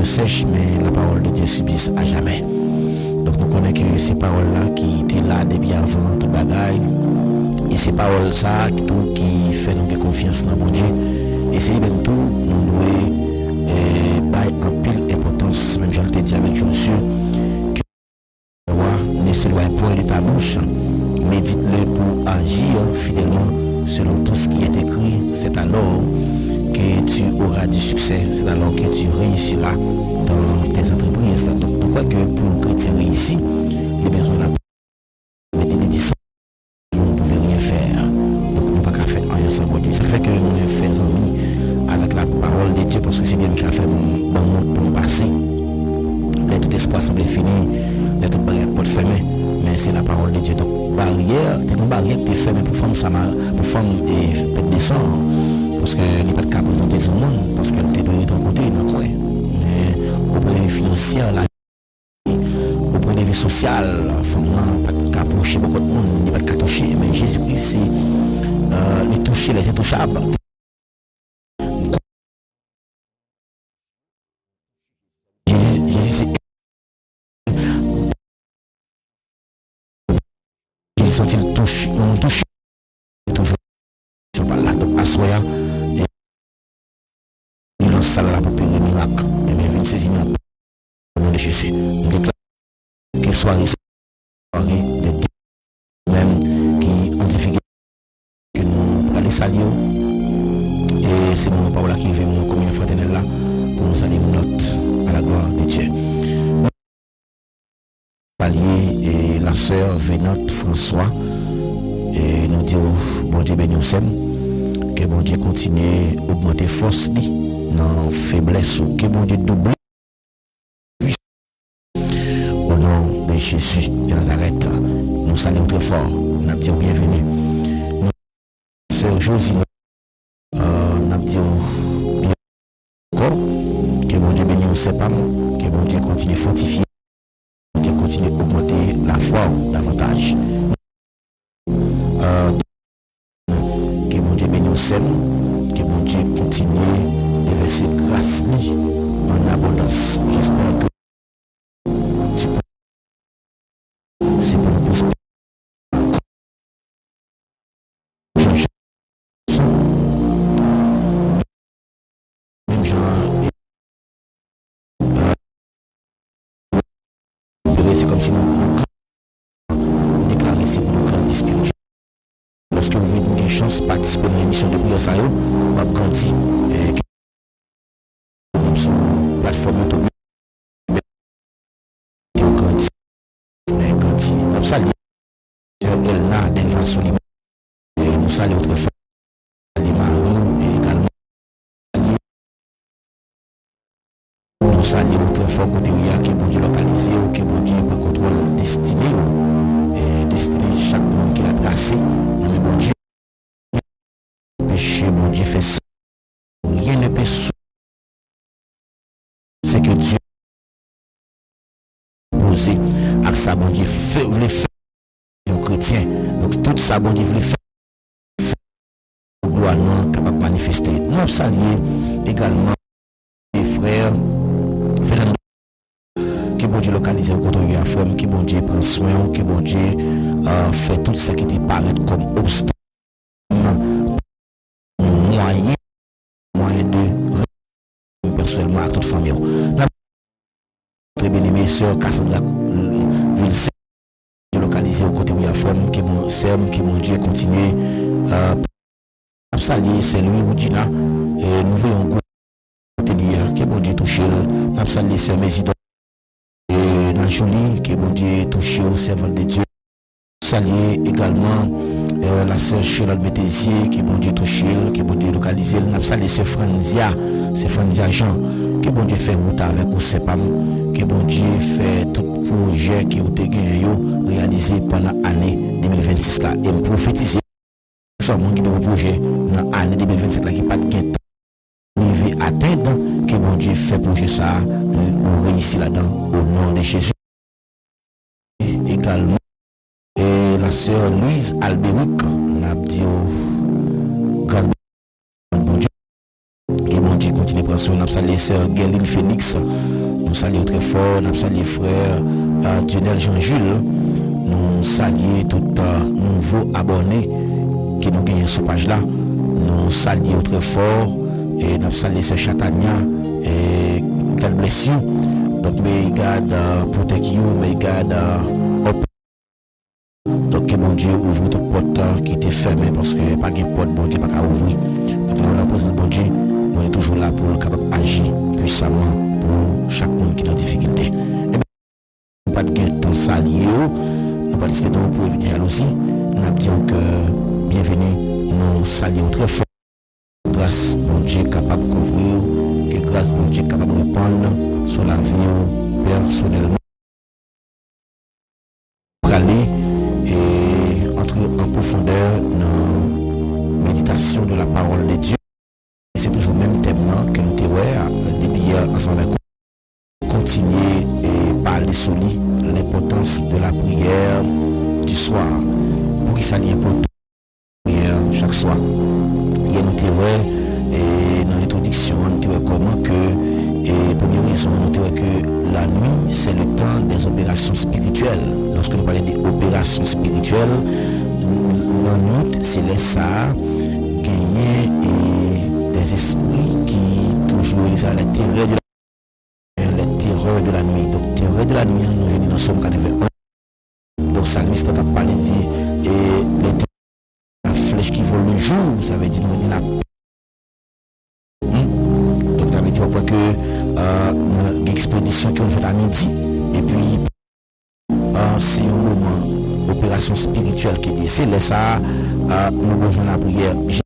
Sèche, mais la parole de Dieu subsiste à jamais. Donc nous connaissons que ces paroles-là qui étaient là depuis avant toute bagaille. Et ces paroles-là qui fait nous confiance dans mon Dieu. Et c'est bien tout, nous devons bailler en pile importance, même je l'ai dit avec Josué, que la loi ne s'éloigne point de ta bouche. Médite-le pour agir fidèlement selon tout ce qui est écrit. C'est alors que tu auras du succès, c'est alors que tu réussiras dans tes entreprises. Donc, pourquoi que pour un chrétien réussi, il a besoin de des disciples, vous ne pouvez rien faire. Donc, nous ne pouvons pas faire rien sans Dieu. Ça fait que nous faisons amis avec la parole de Dieu, parce que c'est Dieu qui a fait mon monde pour me passer. Les tout espoir semble fini, les tout barrières pour le fermer, mais c'est la parole de Dieu. Donc, barrière, des barrières qui étaient fermées pour femmes et pète des sangs. Parce que les pas de cas présenter tout le monde, parce qu'elle était de ton côté, dans le coin. Mais auprès des financières, auprès des vies sociales, femmes n'a pas de cas toucher beaucoup de monde, il n'y a pas de cas toucher. Mais Jésus-Christ, c'est les toucher, les intouchables. Jésus, sont-ils touchés, on touche toujours sur par là. Donc, à Soya, il lance ça là pour opérer miracle. Et bien, il vient saisir au nom de Jésus. On déclare que soirée de Dieu, même qui identifie que nous allons saluer. Et c'est mon parole qui vient nous communion fraternelle là pour nous saluer une note à la gloire de Dieu. Et la sœur Vénote François et nous dit bon Dieu béni nous que bon Dieu continue à augmenter force dans faiblesse ou que bon Dieu double au nom de Jésus de Nazareth. Nous saluons très fort, nous disons bienvenue. Nous sœur Josine nous disons bien encore que bon Dieu béni nous que bon Dieu continue à fortifier, continue à augmenter la foi davantage. Que mon Dieu bénisse, que mon Dieu continue de verser grâce en abondance. J'espère que c'est pour nous prospérer. Même genre, c'est comme si nous déclarions ici pour nous grandir spirituellement. Lorsque vous avez une chance de participer à l'émission de prière, ça y est, on va grandir. Sur la plateforme YouTube, on grandit. Nous saluons Elna Delva Soliman. Nous saluons autrefois les Marie également. Nous saluons autrefois côté où il y a qui bon Dieu localisé ou qui bon Dieu prend contrôle destiné et destiné chaque monde qu'il a tracé. Mais bon Dieu, péché, bon Dieu fait ça. Rien ne peut c'est que Dieu posé avec ça bon Dieu voulait faire un chrétien. Donc tout ça bon Dieu voulait faire gloire non capable de manifester. Nous saluons également les frères que bon Dieu localise au côté de frère, que bon Dieu prend soin, que bon Dieu fait tout ce qui te paraît comme obstacle, moyen de personnellement à toute famille. Très bien aimé sœur Cassandra Vilse localisé au côté de frère, que bon Sem, que bon Dieu continue à saluer, c'est lui ou Dina, et nous voyons que bon Dieu touche le, à saluer sœur Mésidon. Jolie, que bon Dieu touché au servant de Dieu. Saluer également la sœur Charlotte Bétésier, que bon Dieu touché, que bon Dieu localisé. Nous saluer ce Franzia Jean, que bon Dieu fait route avec ou Sepam, que bon Dieu fait tout projet qui a été réalisé pendant l'année 2026 là. Et prophétiser sur mon guide de projet dans l'année 2027 là qui pas de gain. Arriver à atteindre que bon Dieu fait projet ça, on réussit là-dedans au nom de Jésus. Également et la sœur Louise Albéric n'a dit grâce à bon Dieu et bon Dieu continue à prendre soin. Nous saluons sœur Guerline Félix, nous saluons très fort, nous saluons frère Dionel Jean-Jules, nous saluons tout nouveau abonné qui nous gagne sur page là, nous saluons très fort et nous saluons sœur Chatania et God bless you. Donc may God protect you, may God donc que bon Dieu ouvre toute porte qui était fermée parce que pas de porte bon Dieu pas qu'à ouvrir. Donc nous la présence bon Dieu, on est toujours là pour capable agir puissamment pour chaque monde qui est en difficulté. Et bien, pas de gain temps salier, nous pas décider donc pour éviter jalousie. Nous disons que bienvenue, nous saluons très fort. Grâce bon Dieu capable de couvrir, que grâce bon Dieu capable de répondre sur la vie personnellement. Aller et prière, dans la méditation de la parole de Dieu. C'est toujours le même thème que nous avons depuis hier ensemble avec nous. Continuer et parler sur l'importance de la prière du soir. Pour qui ça est important la prière chaque soir. Hier nous avons dans l'introduction, nous avons comment que, et première raison, nous avons que la nuit, c'est le temps des opérations spirituelles. Lorsque nous parlons des opérations spirituelles, la nuit, c'est les ça, gagner et des esprits qui toujours les terreurs de la nuit. Donc, terreur de la nuit, nous venons dans Somme 81. Donc, Salmiste a parlé de la flèche qui vole le jour, ça veut dire nous la donc, ça veut dire que l'expédition qu'on fait à midi, et puis c'est un moment opération spirituelle qui est c'est ça, nous besoin de la prière. J'ai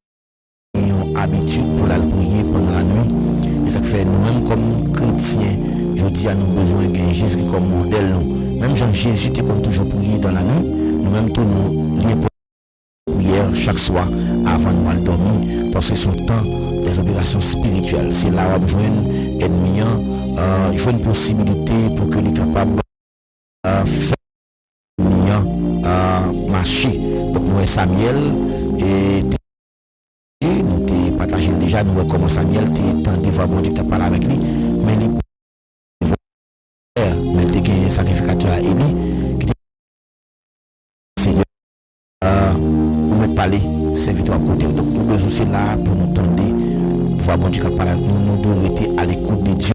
une habitude pour la prier pendant la nuit. Et ça fait nous-mêmes comme chrétiens, je dis à nous besoin de Jésus comme modèle. Nous. Même Jean-Jésus était comme toujours prier dans la nuit. Nous-mêmes tous nous lions pour prière chaque soir avant de nous dormir parce que c'est son temps des opérations spirituelles. C'est là où besoin d'ennemis, jouer une possibilité pour que les capables faire marcher. Donc nous Samuel et nous t'ai partagé déjà nous comment Samuel t'es tant de fois bon Dieu t'a parlé avec lui mais il t'ai un sacrificateur à Élie qui Seigneur nous met parler serviteur à côté donc nous besoin c'est là pour nous tendre voir bon Dieu t'a parlé avec nous nous devons être à l'écoute de Dieu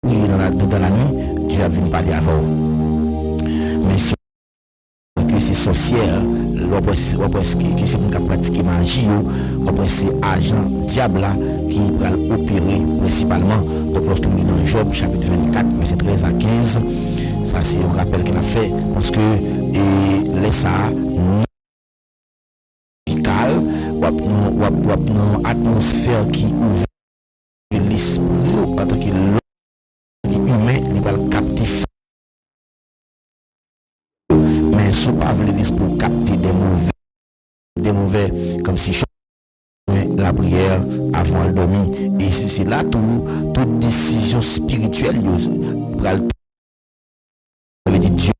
oui dans la nuit Dieu a venu parler avant mais si que c'est sorcière que c'est mon qui pratique magie après c'est agent diable qui va opérer principalement donc lorsque nous sommes dans Job chapitre 24 verset 13 à 15 ça c'est un rappel qu'il a fait parce que les ça calme ou atmosphère qui ouvre l'esprit en tant qu'humain il va le capter mais si pas l'esprit capter des mauvais comme si la prière avant le dormir et c'est là toute décision spirituelle ça veut dire Dieu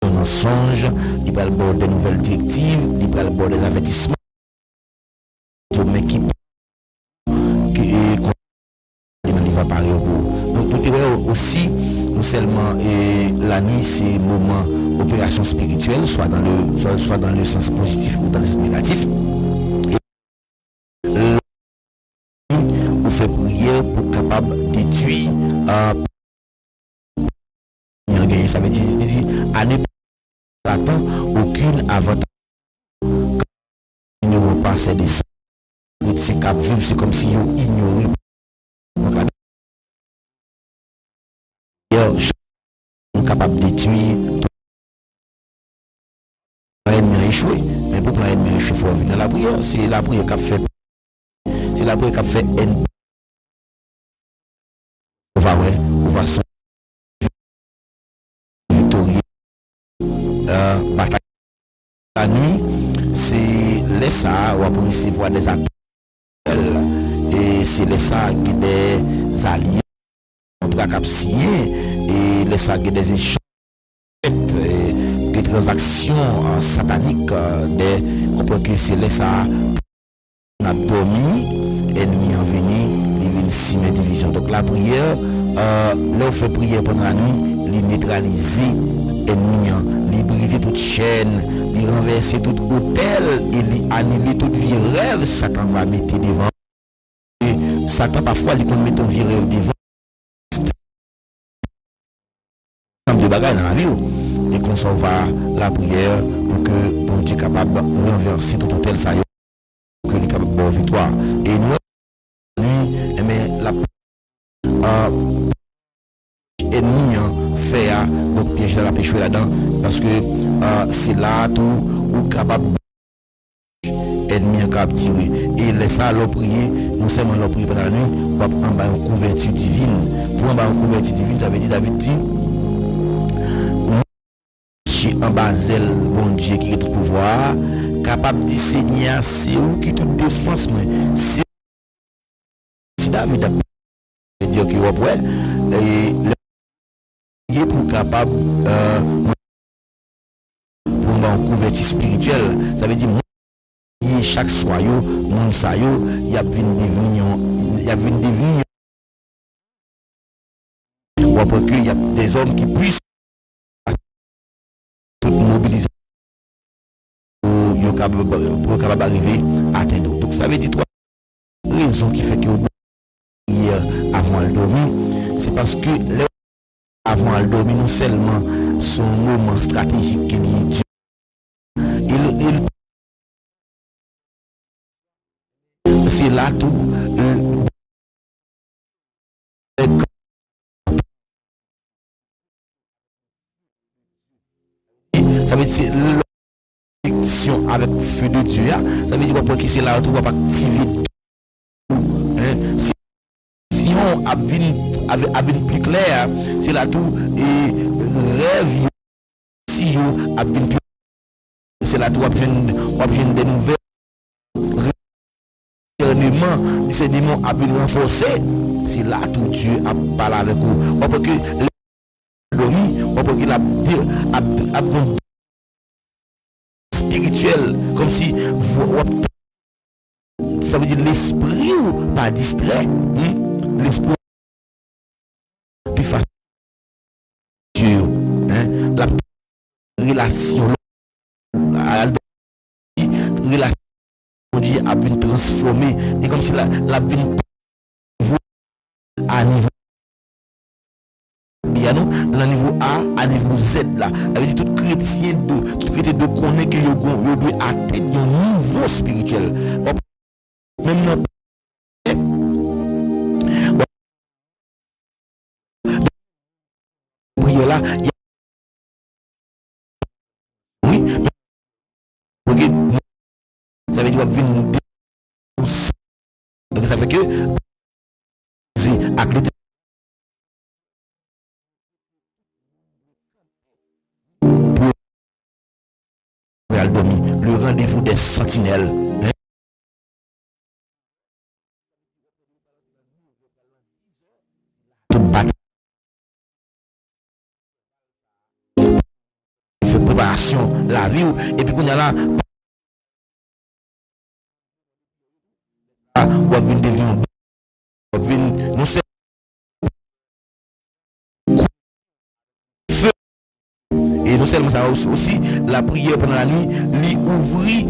un songe il va le des nouvelles directives il va le des avertissements mais qui il va parler pour donc nous aussi non seulement la nuit c'est moment opération spirituelle soit dans le sens positif ou dans le sens négatif on fait prière pour capable détruire ça veut dire à ne pas attendre aucune avantage ne repasse des c'est cap vivre c'est comme si on ignorait on est capable de détruire l'ennemi échoué mais pour l'ennemi échoué il faut venir à la prière c'est la prière qui fait on va se victorieux bataille la nuit c'est les ça on va recevoir des appels et c'est les ça qui des alliés contre capsien et les ça qui des échanges des transactions sataniques on peut que c'est les ça on a dormi ennemi en venu il vient simer division donc la prière là on fait prière pendant la nuit il neutraliser ennemi il briser toute chaîne il renverser tout hôtel il annuler toute vie rêve Satan va mettre devant et Satan parfois il compte mettre un vie rêve devant de bagages dans la vie et qu'on s'en va la prière pour que bon Dieu capable de renverser tout hôtel ça que les capable de victoire et nous mais la ennemi fait donc piège la péché là-dedans parce que c'est là tout ou capable ennemi capable tirer et laisse ça leur prier non seulement leur prier pendant la nuit pour en bas une couverture divine pour en bas une couverture divine ça veut dire David dit en bas bon Dieu qui est tout pouvoir capable de discerner, c'est où qui toute défense, moi. Si David a dire que ouais, et le pour capable pour un couverture spirituel, ça veut dire chaque soir yo monde ça yo y a devenir ou après qu'il y a des hommes qui puissent toute mobiliser pour capable arriver à atteindre. Donc ça veut dire trois raisons qui fait que hier avant le dormir, c'est parce que avant le dormir non seulement son moment stratégique qu'il dit c'est là tout ça veut dire l'action avec feu de Dieu, ça veut dire que c'est là tout va activer si on a une plus clair, c'est là tout et rêve si on a une plus c'est là tout on des nouvelles discernement a bien renforcé, c'est là tout Dieu a parlé avec vous. Parce que l'homme, parce qu'il a spirituel, comme si ça veut dire l'esprit ou pas distrait, l'esprit plus facile Dieu, la relation, relation Dieu a bien transformé et comme si la vie à niveau bien non le niveau A à niveau Z là ça veut dire tout chrétien de connaître que yo doit atteindre un niveau spirituel même non prière là oui ça veut dire venir donc ça fait que le rendez-vous des sentinelles. Il fait préparation, la vie, et puis qu'on a là, on va venir devenir non c'est feu et non seulement ça aussi la prière pendant la nuit lui ouvrir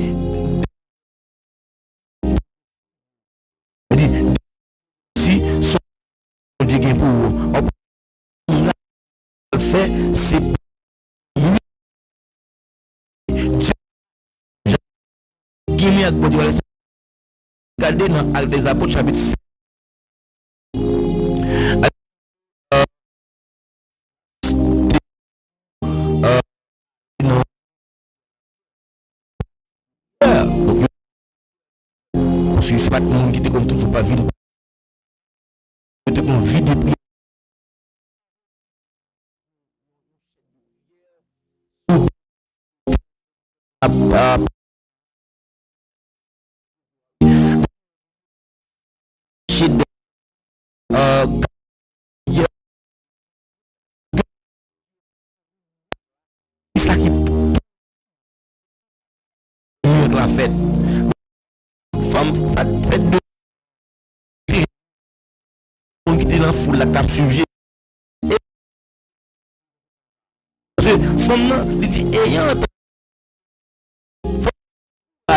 si son Dieu gain pour le fait c'est Dieu avec bon Dieu regardez dans Actes des Apôtres chapitre 5 c'est pas tout le monde qui te comme toujours pas vide te comme vide prière ça qui mieux que la fête femme fête de on qui était dans la foule la cap sujet parce que femme là il dit ayant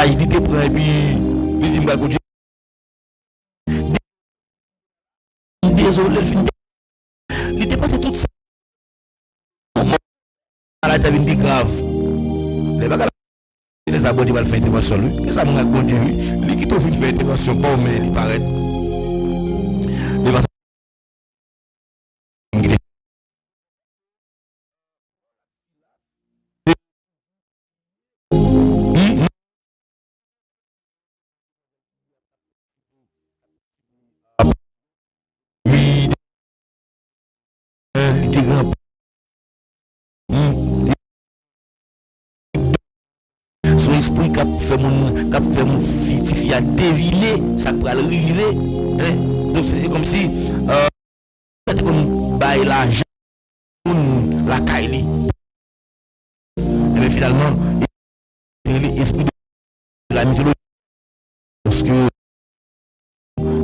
il dit te prend et puis il dit m'ba continuer désolé il était passé tout ça la ta vie grave les bagages les abonnés va faire intervention lui et ça mon bon Dieu lui qui te fait faire intervention pas mais il paraît son esprit qui fait mon fille à deviner ça peut arriver hein. Donc c'est comme si c'est comme bail l'argent la Kaili et finalement l'esprit de la mythologie parce que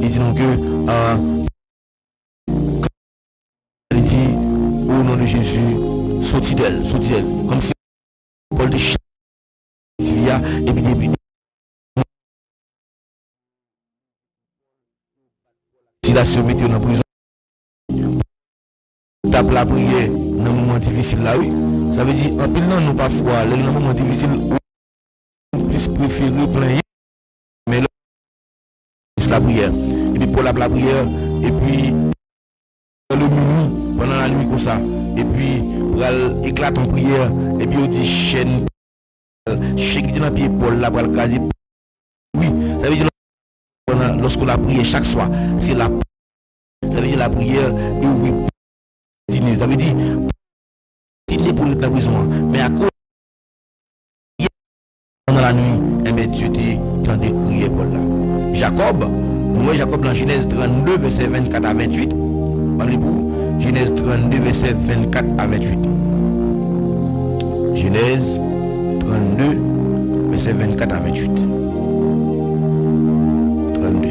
ils disent que il dit au nom de Jésus sorti d'elle comme si Paul de Sylvia et puis si la se mettait en prison tape la prière dans un moment difficile là oui ça veut dire en pile non nous parfois dans un moment difficile plus préféré plein mais là la prière et puis pour la prière et puis le minuit pendant la nuit comme ça et puis pour éclate en prière et puis on dit chaîne dans la pied Paul là pour le caser oui ça veut dire lorsque la prière chaque soir c'est la ça veut dire la prière et ouvrir dîner ça veut dire dîner pour la prison mais à cause pendant la nuit et bien Dieu t'en décrié Paul là Jacob dans Genèse 32 verset 24 à 28 pour Genèse 32 verset 24 à 28 Genèse 32 verset 24 à 28 32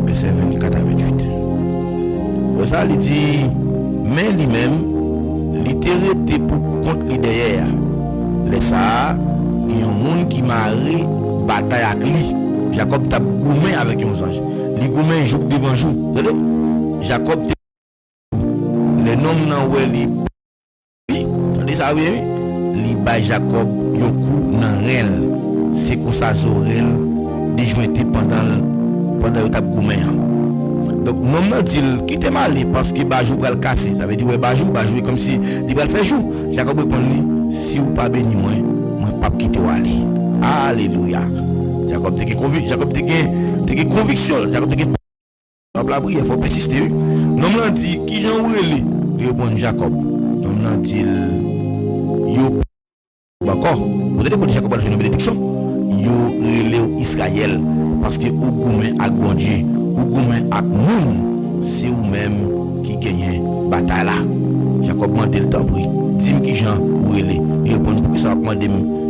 verset 24 à 28 ça il dit mais lui-même il était arrêté pour contre lui derrière les ça il y a un monde qui marie bataille avec lui Jacob tape gourmet avec un ange les gourmet joue devant jour Jacob les noms nan ouais li tandis ça oui li ba Jacob yon coup nan rel c'est comme ça zorel déjointé pendant tape gourmet donc non dit quitte mal parce que bajou va le casser ça veut dire ouais bajou comme si il va le faire jour Jacob répond lui si ou pas béni moi pas quitter ou aller alléluia Jacob te conviction Jacob te la prière faut persister non dit qui Jean relé il répond Jacob non dit yo d'accord vous avez dit Jacob a une bénédiction yo relé Israël parce que ou goumé ak bon Dieu ou goumé ak moun c'est ou même qui gagne bataille là Jacob mande le temps pris dis-moi qui Jean relé il répond pour que ça mande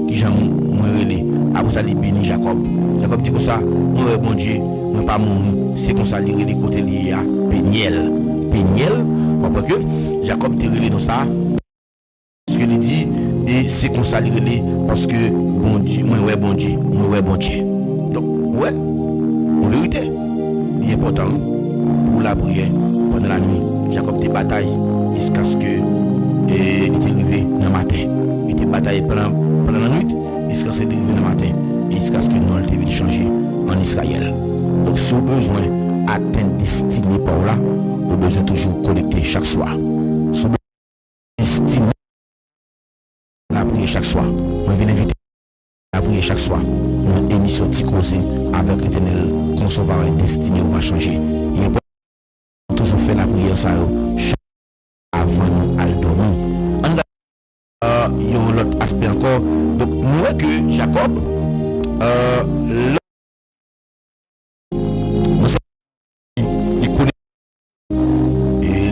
qui Jean moi relé après ça il bénit Jacob dit comme ça moi bon Dieu moi pas mourir c'est comme ça il relé côté lié à Péniel parce que Jacob te relé dans ça ce que il dit et c'est comme ça il relé parce que bon Dieu moi ouais bon Dieu donc ouais en vérité il est important pour la prière pendant la nuit Jacob te bataille jusqu'à ce que il était arrivé dans le matin il était bataillé pendant la nuit jusqu'à ce qu'il arrive dans le matin et jusqu'à ce que nous avons été changer en Israël donc si vous avez besoin d'atteindre destinée par là vous avez besoin toujours connecter chaque soir si vous avez destinée la prière chaque soir on vient inviter la prière chaque soir une émission Ticosé avec l'Éternel qu'on sauvera une destinée où va changer il est toujours faire la prière ça avant nous à dormir il y a un autre aspect encore donc nous que Jacob il connaît et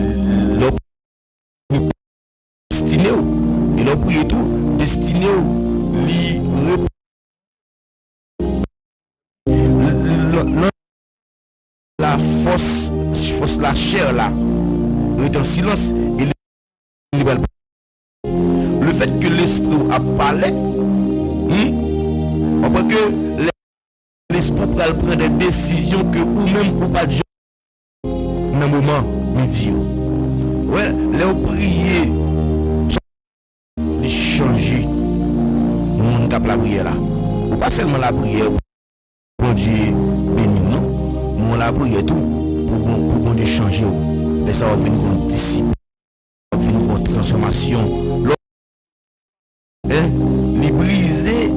l'homme destiné et l'homme prié tout destiné la force la chair là est en silence et le fait que l'esprit a parlé on voit que l'esprit prend des décisions que ou même ou pas de dans le moment midi ouais les prier de changer mon cap la prière là ou pas seulement la prière pour Dieu béni non mon la prière tout pour bon Dieu changer mais ça va venir une discipline ça va venir une transformation les briser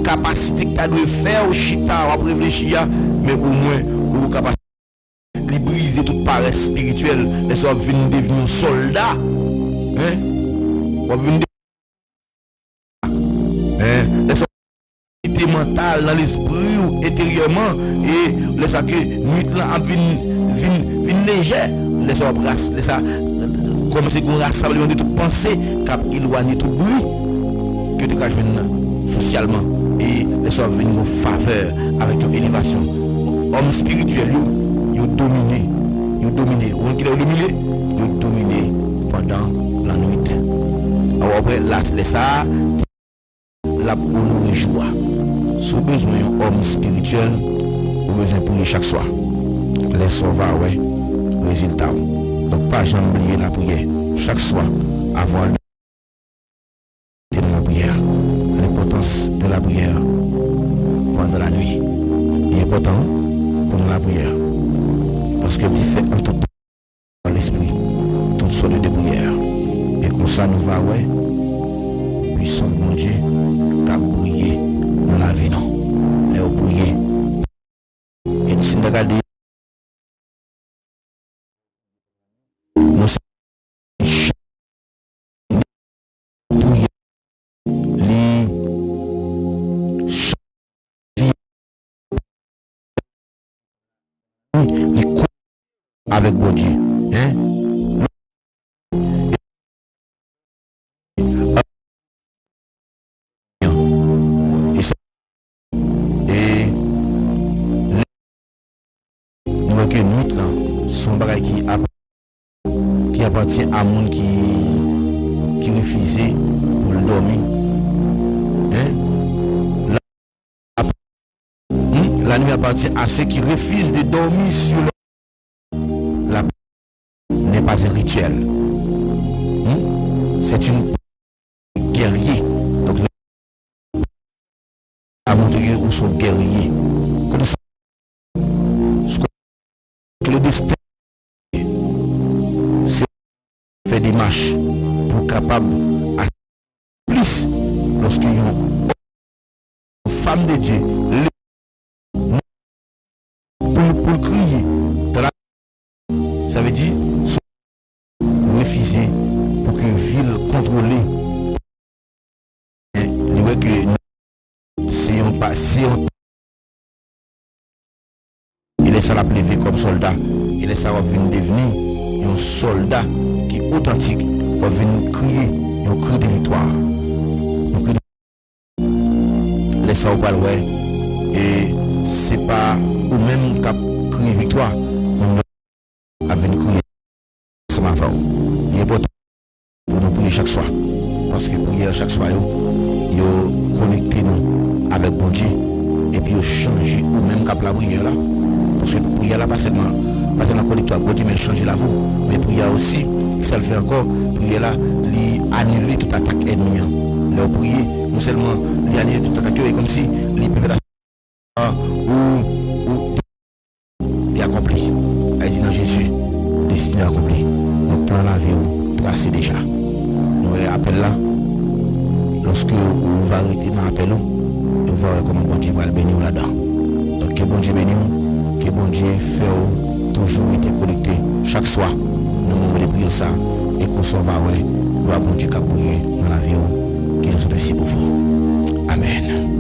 capacité que tu dois faire au chita ou réfléchir mais au moins ou capacité les briser toute paresse spirituelle mais ça va venir devenir un soldat on va venir Les mentale dans l'esprit ou intérieurement et les ça que nuit là a vin léger les ça comme c'est un rassemblement de toute pensée cap éloigner tout bruit que tu as joindre socialement et les ça venir en faveur avec une élévation homme spirituel yo dominé on qui est dominé yo dominé pendant la nuit alors après là les ça la honorer joie. Sous besoin d'un homme spirituel, ou besoin prier chaque soir. Les sauver, ouais, résultat. Donc, pas jamais oublier la prière. Chaque soir, avant de la prière. L'importance de la prière pendant la nuit. Il est important pour nous la prière. Parce que tu fais un tout dans l'esprit, toute sorte de prière. Et comme ça, nous va, ouais, puissance de mon Dieu, qu'a brillé dans la vie, non. Les prier. Et si nous regardons, nous sommes prier. Les avec bon Dieu. Hein? Qui appartient à monde qui refusait pour le dormir. Hein? La nuit appartient à ceux qui refusent de dormir sur le... La n'est pas un rituel. C'est une guerrier. Donc à montrer où sont guerriers. Le destin fait des marches pour capable à plus lorsqu'il y a une femme de Dieu pour crier ça veut dire refuser pour que ville contrôlée si on il est ça la lever comme soldat il est ça va venir devenir un soldat qui est authentique va venir crier un cri de victoire laisse ça au bal ouais et c'est pas ou même cap crier victoire on va venir crier c'est ma femme il est important pour nous prier chaque soir parce que prier chaque soir yo connecter nous avec bon Dieu et puis yo changer ou même cap la prière là parce que prière là pas seulement connecter bon Dieu mais changer la vie mais prière aussi ça le fait encore prière là lui annuler toute attaque ennemie leur prier non seulement lui annuler toute attaque et comme si lui peut ou il accompli elle dit dans Jésus destiné accompli donc plan la vie tracé déjà nous appel là lorsque on va arrêter dans appel on va voir comment bon Dieu va le bénir là-dedans donc que bon Dieu bénisse que bon Dieu fait toujours être connecté chaque soir nous moments de prier ça et qu'on s'en va ouais gloire bon Dieu qui a prié dans la vie qui nous soit ainsi pour vous amen.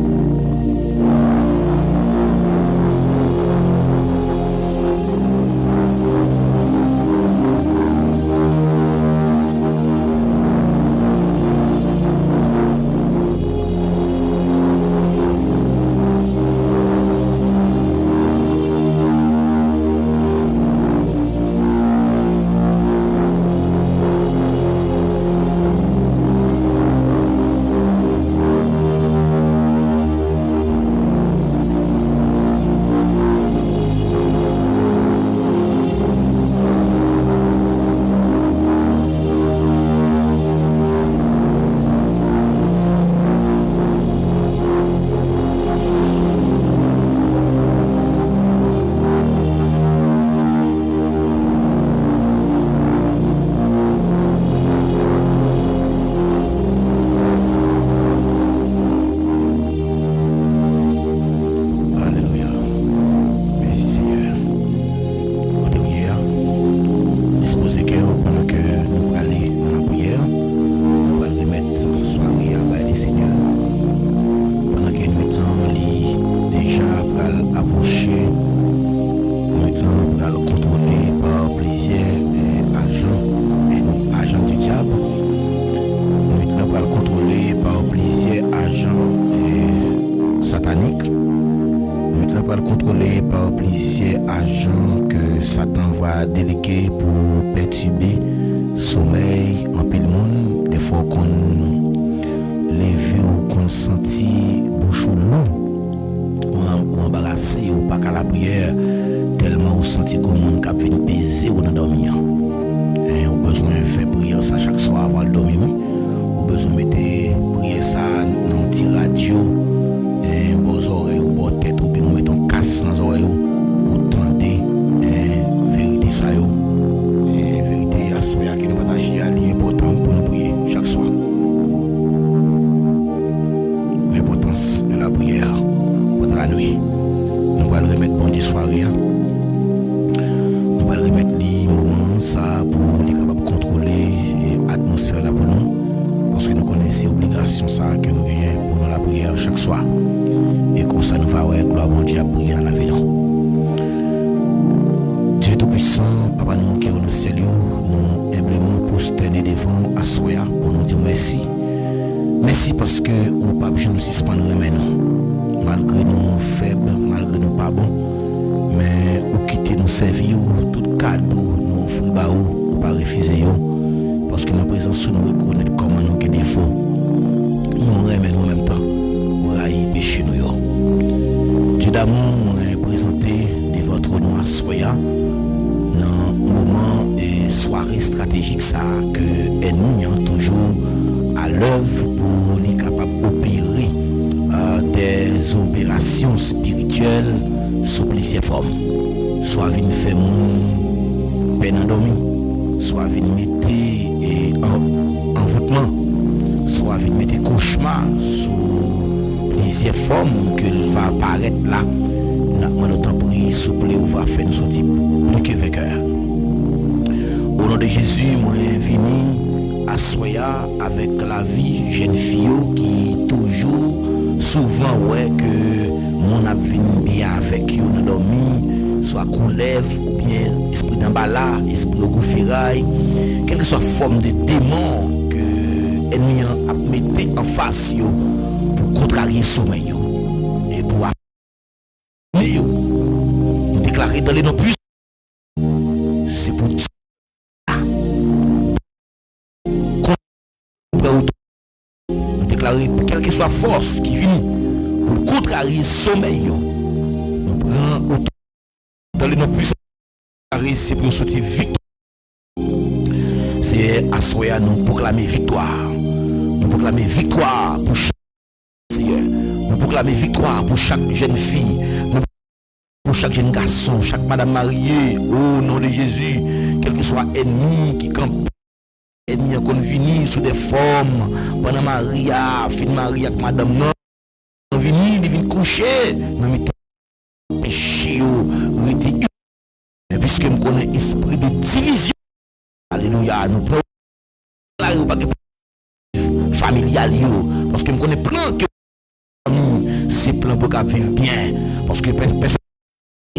satanique. Nous sommes pas contrôlés par plusieurs agents que Satan va déléguer pour perturber sommeil en pile monde. Des fois qu'on levé ou qu'on senti bouche ou embarrassé ou pas qu'à la prière tellement on senti que le monde cap vient peser ou dans dormir. Et on besoin de faire prière ça chaque soir avant de dormir. On besoin de mettre prière ça dans une petite radio et vos oreilles ou vos têtes ou bien on met un casque dans les oreilles pour entendre vérité ça yo. Et vérité à soya qui nous partage est important pour nous prier chaque soir. L'importance de la prière pendant la nuit. Nous allons remettre bon Dieu soirée. Nous allons remettre les moments ça pour les capables de contrôler l'atmosphère là pour nous. Parce que nous connaissons l'obligation ça que nous gagnons pour nous la prière chaque soir. Et comme ça nous va ouais gloire bon Dieu à prier en la vie. Dieu Tout-Puissant, Papa nous qui est dans le ciel, nous humblement prosterner devant à Soya pour nous dire merci. Merci parce que au pape jamais suspendre nous. Malgré nous faibles, malgré nous pas bons, mais ou quitter nous servir tout cadeau nous offrir ba ou pas refuser yo parce que dans présence nous reconnaître comment nous avons des défauts. Nous remet nous en même temps pour haïr péché nous yo. Dieu d'amour nous présenté devant trop nous à Soya dans moment et soirée stratégique ça que ennemi toujours à l'œuvre pour les capables d'opérer des opérations spirituelles sous plusieurs formes. Soit vient faire mon peine endormi, soit vient mettre envoûtement, soit vient mettre cauchemar sous plusieurs formes qu'il va apparaître là. Nous temps prier souple ou va faire nous sortir plus que vainqueur. Au nom de Jésus, moi venu à Soya avec la vie jeune fille qui toujours souvent ouais que mon a venu bien avec eux dans dormi soit coulève ou bien esprit d'emballa, esprit au ferraille, quelle que soit forme de démon que ennemi a mis en face yo pour contrarier sommeil yo et pour nous déclarer dans les noms plus c'est pour nous déclarer quelle que soit force qui vient pour contrarier sommeil nous prenons dans les noms plus c'est pour sortir victoire. C'est à Soya nous proclamer victoire. Nous proclamer victoire pour chaque Seigneur. Nous proclamer victoire pour chaque jeune fille. Pour chaque jeune garçon, chaque madame mariée, au nom de Jésus, quel que soit ennemi qui campe, ennemi qui vient sous des formes, pendant Maria, fin Maria, madame non, il vient coucher, nous mettons péché, mais puisque nous connaissons l'esprit de division, alléluia, nous prenons la familiale, parce que nous connaissons plein que c'est plein pour qu'à vivre bien, parce que personne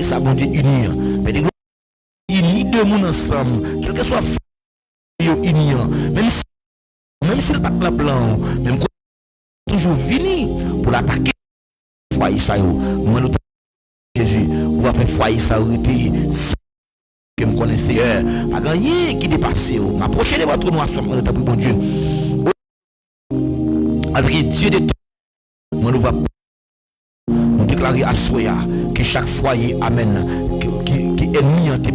ça bon Dieu unir unir deux monde ensemble quel que soit unir même si le pas de plan même toujours venir pour l'attaquer foyer ça yo moi nous Jésus on va faire foyer ça arrêter que me connaissez pas gagner qui dépasse m'approcher de votre nom ensemble pour bon Dieu avec Dieu de tout moi nous va déclarer à Soya que chaque foyer amène qui ennemi a été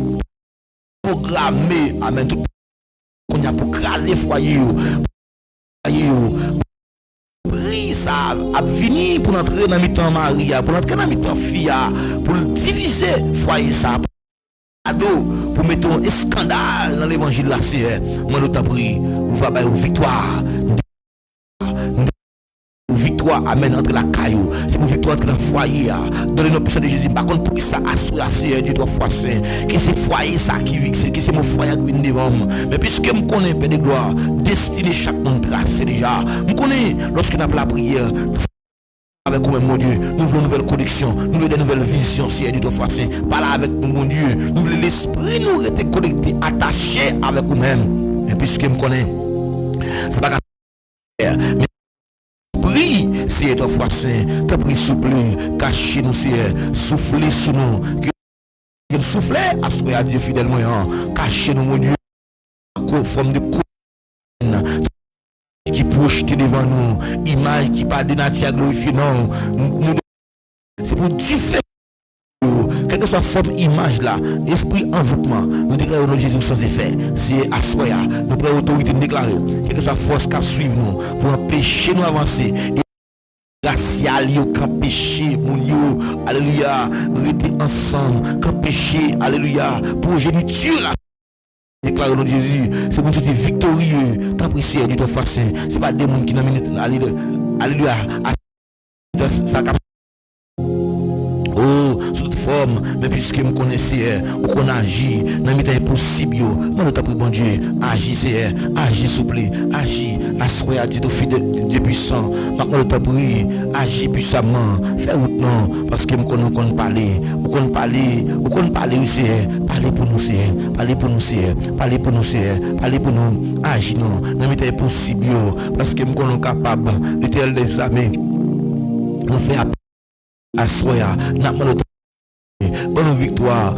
programmé amène tout qu'on a pour craser foyer prie ça a venir pour entrer dans mi-temps Maria pour entrer dans mi-temps Fia pour diviser foyer ça pour mettre un scandale dans l'évangile là c'est moi nous t'a pris on va bailler victoire victoire amène entre la caillou c'est pour victoire entre le foyer dans le nom puissant de Jésus par contre pour ça assurer Dieu 3 fois saint que c'est foyer ça qui c'est mon foyer qui vient devant mais puisque me connais Père de gloire destiné chaque monde tracé déjà me connais lorsque n'a pas la prière avec nous mon Dieu nous voulons une nouvelle connexion nous voulons des nouvelles visions Seigneur Dieu 3 fois saint parle avec nous mon Dieu nous voulons l'esprit nous rester connectés attachés avec nous-mêmes et puisque me connais c'est pas mais prie, c'est ton foi saint, t'as pris souple, caché nous, c'est souffler sous nous, que souffler, à Dieu fidèlement, caché nous, mon Dieu, forme de qui projette devant nous, image qui pas de nature glorifiée, non, c'est pour différer. Quelle que soit forme image là, esprit envoûtement, nous déclarons nos Jésus sans effet. C'est à soi, nous prenons autorité de déclarer. Quelle que soit force qui suit nous pour empêcher nous avancer. Racial, qu'empêcher, mon yo, alléluia, rester ensemble, qu'empêcher, alléluia, progéniture là. Déclarons nos Jésus, c'est pour nous être victorieux, tant précieux du ton facin. C'est pas des gens qui n'ont alléluia, ça oh, sous toute forme, mais puisque me connaissez, ou qu'on agit, dans mes impossible, moi, nous prie, bon Dieu, agissez, agis, souple, agis, assoyez à Dieu, Dieu puissant, maintenant, nous prie, agis puissamment, fais route, non, parce que nous connaissons parler, ou qu'on parler aussi, parler pour nous, parler pour nous, parler pour nous, parler pour nous, agis, non, dans mes impossible, parce que nous sommes capables, l'éternel des armées, nous fait appel. Assoya, bonne victoire,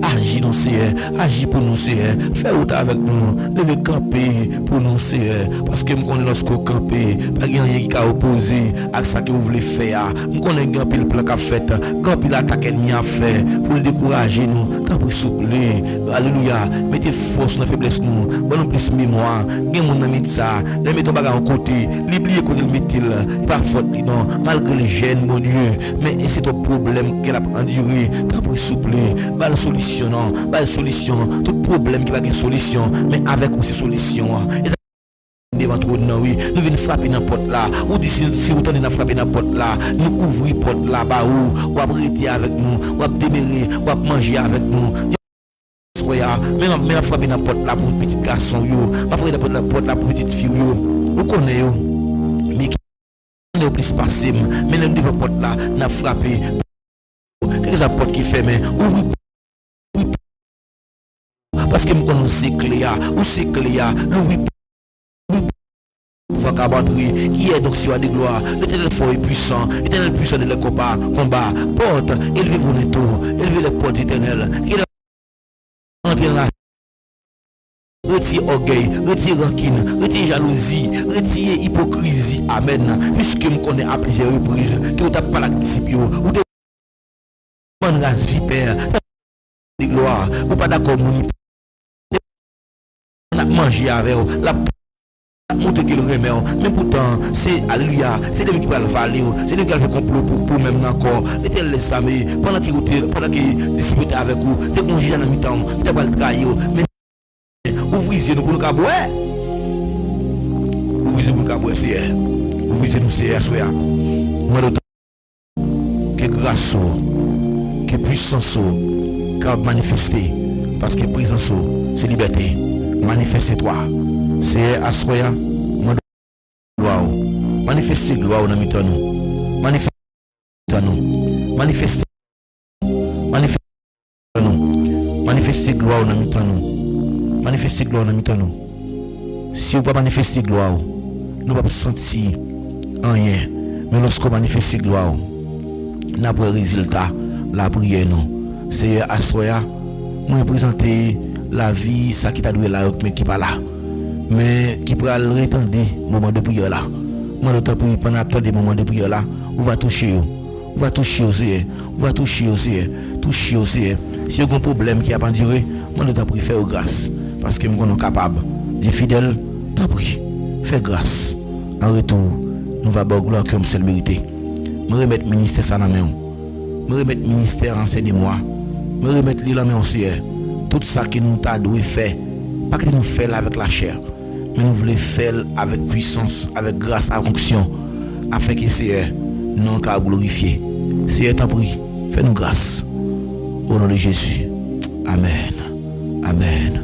agis nous Seigneur, agis pour nous Seigneur, fais route avec nous, levez camper pour nous Seigneur, parce que nous connaissons lorsqu'on camper, pas rien qui a opposé à ça que vous voulez faire, nous connaissons grand pile plan qu'a fait, grand pile attaque ennemi a fait, pour le décourager nous, tant pour soupler, alléluia, mettez force dans faiblesse nous, bonne plus mémoire, gain mon ami ça, les mettons bagarre en côté, l'oublier côté le mettil, pas faute non, malgré les gènes mon Dieu, mais c'est ton problème qu'elle a enduré, tant pour soupler, pas la solution non, pas la solution, tout problème qui va une solution, mais avec aussi solution. Devant trop non oui, nous venons frapper dans porte là, ou d'ici si vous tendez à frapper dans porte là, nous ouvrir porte là bas ou arrêter avec nous, ou démérer, ou manger avec nous. Soya, même frapper dans porte là pour petit garçon yo, pas frapper dans porte là pour petite fille yo. Vous connaissez yo. Mais on est plus passé, mais nous devant porte là, n'a frappé. Quelle porte qui ferme, ouvrir parce que nous connaissons Cléa, ou c'est Cléa, l'ouvrir qui est donc sur des gloires, l'éternel fort et puissant, l'éternel puissant de le combat, porte, élevez-vous les tours, élevez les portes éternelles, qui est entré dans la retire orgueil, retire rancune, retire jalousie, retire hypocrisie, amen, puisque nous connaissons à plusieurs reprises, que vous n'avez pas l'activité, ou de race vipère, des gloires, ou pas d'accord, on a mangé avec la montre qu'il remet, mais pourtant c'est alléluia, c'est lui qui va le valer, c'est lui qui va faire complot pour même encore, l'éternel les amis, pendant qu'il disputait avec vous, dès qu'on gère dans le mi-temps, il t'a pas le trahir, mais ouvrez nous pour nous cabouer, ouvrez nous pour nous cabouer, c'est ouvrez nous c'est soya, moi que grâce, que puissance, qu'a manifesté, parce que présence c'est liberté, manifeste-toi. C'est assoya mon gloire manifester gloire dans mitan nous manifester gloire dans mitan nous manifester gloire dans mitan nous si on pas manifester gloire nous pas sentir rien mais lorsqu'on manifeste gloire n'a pas résultat la prière non c'est assoya moi présenter la vie ça qui t'a doué là mais qui pas là mais qui pourra le retendre moment de prière là. Moi d'autant plus pendant attendre moment de prière là, on va toucher aussi, toucher aussi. Si y a un problème qui a pas duré, moi d'autant plus faire grâce parce que nous sommes capables. Dieu fidèle, t'en prie, fais grâce. En retour, nous va avoir gloire comme c'est le mérité. Me remettre ministère ça dans main. Me remettre ministère enseigne-moi. Me remettre lui la main aussi. Tout ça que nous t'a doué faire, pas que nous faire avec la chair. Mais nous voulons faire avec puissance, avec grâce, avec onction, afin que c'est non qu'à glorifier. C'est t'en prie, fais-nous grâce. Au nom de Jésus. Amen. Amen.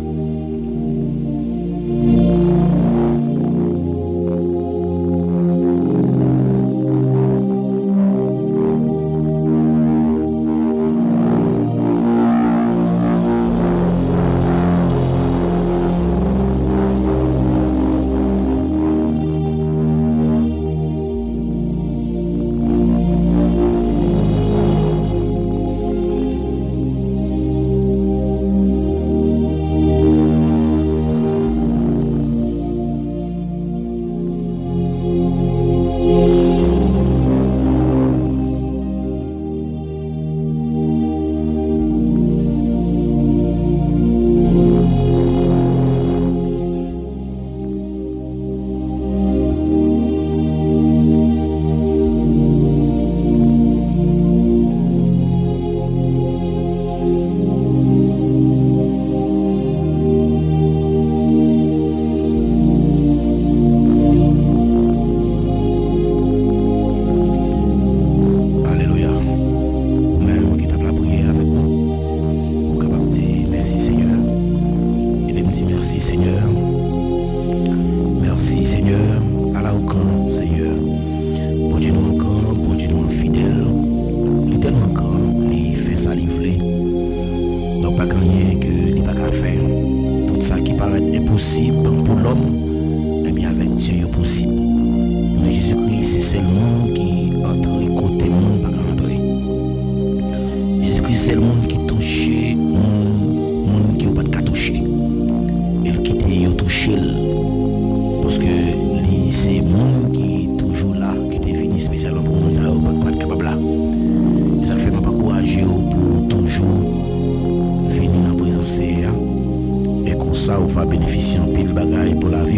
c'est le monde qui touche, monde qui n'a pas de toucher. Et le quitter, il touche. Parce que c'est le monde qui est toujours là, qui est venu spécialement pour nous, ça n'a pas de capable là. Et ça fait pas courageux pour toujours venir dans la présence. Et comme ça, on va bénéficier en pile bagaille pour la vie.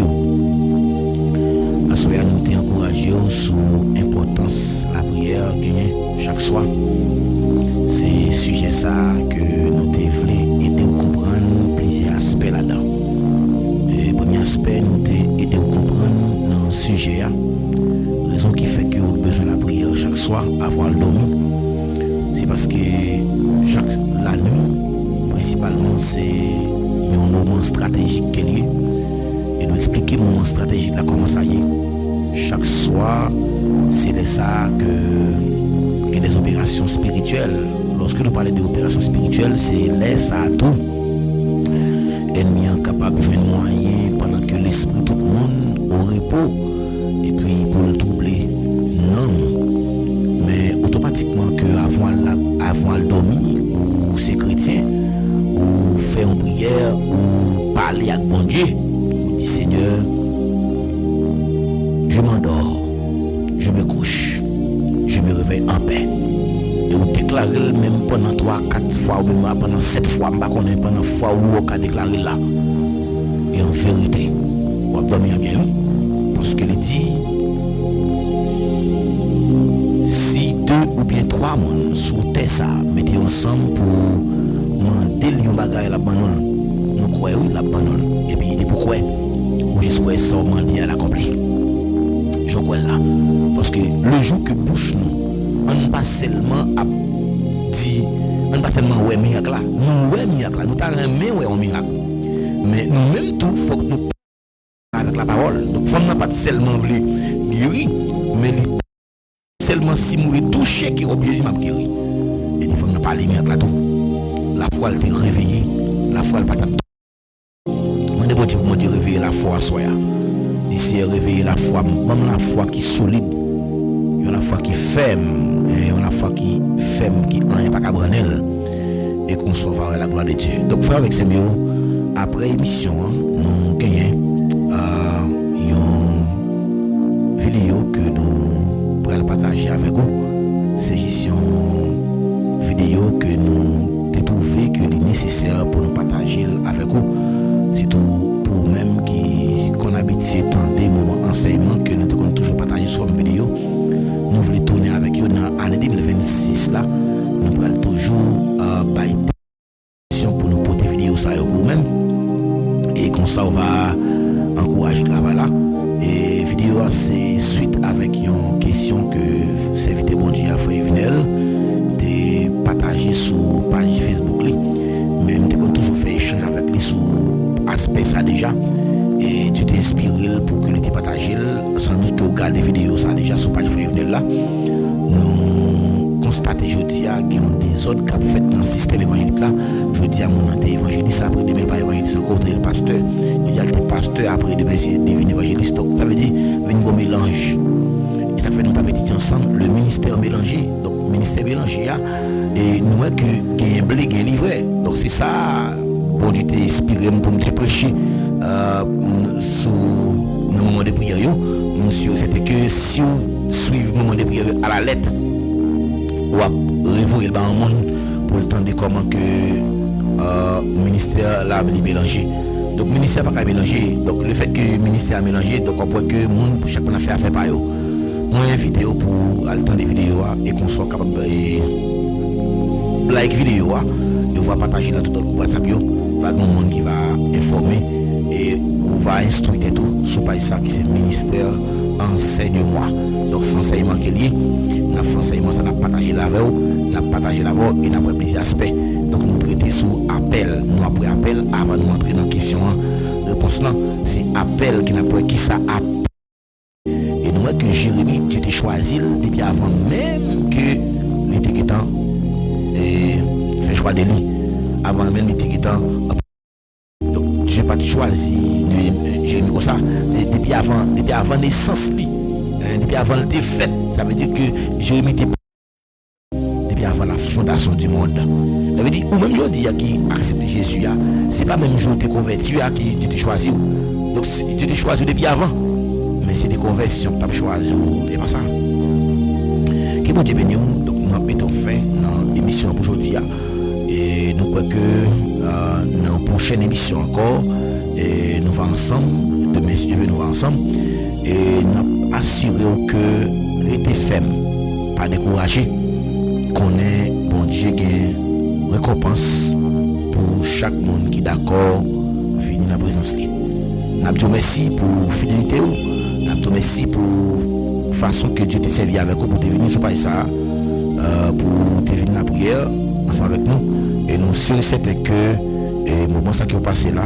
La soirée nous t'es encouragé sur l'importance de la prière gagnée chaque soir. C'est sujet ça que nous t'es voulu aider à comprendre plusieurs aspects là-dedans. Le premier aspect, nous t'es aider à comprendre dans le sujet. Raison qui fait que vous avez besoin de la prière chaque soir avant le dormir. C'est parce que la nuit, principalement, c'est un moment stratégique qui est lié. Et nous expliquer le moment stratégique là comment ça y est. Chaque soir, c'est ça que des opérations spirituelles. Lorsque nous parlons d'opérations spirituelles, c'est là ça tout. Ennemi incapable de jouer un moyen pendant que l'esprit tout le monde au repos et puis pour le troubler. Non. Mais automatiquement que avant le dormir, ou c'est chrétien, ou fait une prière, ou parler avec bon Dieu, ou dit Seigneur, je m'endors, je me couche, je me réveille en paix. Et vous déclarez même pendant 3-4 fois, ou même pendant 7 fois, pendant la fois où vous avez déclaré là. Et en vérité, vous avez dormi bien. Parce qu'il dit, si 2 ou bien 3 personnes sous terre ça, mettez ensemble pour demander les bagages la banane. Nous croyons la banane. Et puis il dit pourquoi? Ou jusqu'à ça, on m'a dit à l'accomplir. Je crois là. Parce que le jour que bouche nous, on ne pas seulement à dire, on ne pas seulement ouais miracle là. Nous ouais miracle là. Nous t'arrêtons ouais un miracle. Mais nous-mêmes tout, il faut que nous parlions avec la parole. Donc, il ne faut pas seulement guérir, mais seulement si nous toucher qui est obligé de guérir. Et il faut que nous parlions miracle là tout. La foi elle t'est réveillée, la foi elle pas t'attendre. Moi de bon Dieu pour me dire réveiller la foi à soi. D'ici réveiller la foi, même la foi qui est solide, il y a la foi qui ferme, et il y a la foi qui ferme, qui n'a pas qu'à branler, et qu'on sauvera la gloire de Dieu. Donc frère avec ces mots, après l'émission, nous gagnons une vidéo que nous pourrons partager avec vous. C'est une vidéo que nous avons trouvé que est nécessaire pour nous partager avec vous. C'est tout pour même qu'on habite ces temps des moments enseignement que nous devons toujours partager sur une vidéo. Nous voulons tourner avec vous dans l'année 2026 là. Nous pourrons toujours pour nous porter vidéo ça pour nous-mêmes. Et comme ça, on va encourager le travail là. Et vidéo, c'est suite avec une question que serviteur bon Dieu a fait venir. Tu partagé sur page Facebook. Même tu as toujours fait échange avec lui sur aspect ça déjà. Et tu t'es inspiré pour que tu partages. Sans doute que vous regardez des vidéos ça déjà sur page Facebook là. Nous constatons aujourd'hui qu'il y a des autres qui ont fait dans le système évangélique là. Je dis à mon évangéliste après demain pas évangéliste encore le pasteur. Je dis à le pasteur après demain c'est devenu évangéliste. Donc ça veut dire un mélange. Et ça fait nous pas petit ensemble le ministère mélangé. Donc ministère mélangé et nous voyons que gain blé gain livré. Donc c'est ça bon Dieu t'ai inspiré pour me prêcher sur le moment de prière yo. Monsieur c'était que si vous suivez le moment de prière à la lettre ou révoyer le monde pour le temps de comment que le ministère l'a mélangé. Donc le ministère n'a pas mélanger. Donc le fait que le ministère a mélangé, donc on peut que le monde pour chacun a fait affaire par eux. Moi invite pour le temps des vidéos et qu'on soit capable de like vidéo et on va partager dans tout le groupe WhatsApp. Il va y avoir un monde qui va informer et on va instruire tout sur page ça qui c'est ministère enseigne-moi. Donc c'est enseignement qui est lié. Nous fait enseignement ça n'a partagé la veille, n'a partagé la voix et n'a pas plusieurs aspects. Donc nous traiter sur appel, nous après appel avant de entrer dans la question réponse là, c'est appel qui n'a pas qui ça appel. Et nous voyons que Jérémie tu t'es choisi depuis avant même que l'été qui temps et fait choix de lui avant même l'été qui temps. Donc je n'ai pas choisi Jérémie comme ça, c'est depuis avant naissance lui. Depuis avant le fait, ça veut dire que Jérémie était depuis avant la fondation du monde. Ça veut dire, ou même aujourd'hui qui accepte Jésus, c'est pas même jour de converti qui tu t'es choisi. Donc tu t'es choisi depuis avant. Mais c'est des conversions que tu as choisi. Et pas ça. Que bon Dieu bénisse. Donc nous mettons fin dans l'émission pour aujourd'hui. Et nous croyons que dans la prochaine émission encore, et nous allons ensemble. Demain, si Dieu veut, nous allons ensemble. Et nous assurons que restez ferme, pas découragé. Qu'on est bon Dieu qui a récompense pour chaque monde qui est d'accord venir dans la présence. Nous disons merci pour fidélité. Nous disons merci pour la façon que Dieu t'a servi avec vous pour te venir sur ça, pour te venir dans la prière ensemble avec nous. Et nous sommes certains que le moment qui est passé là,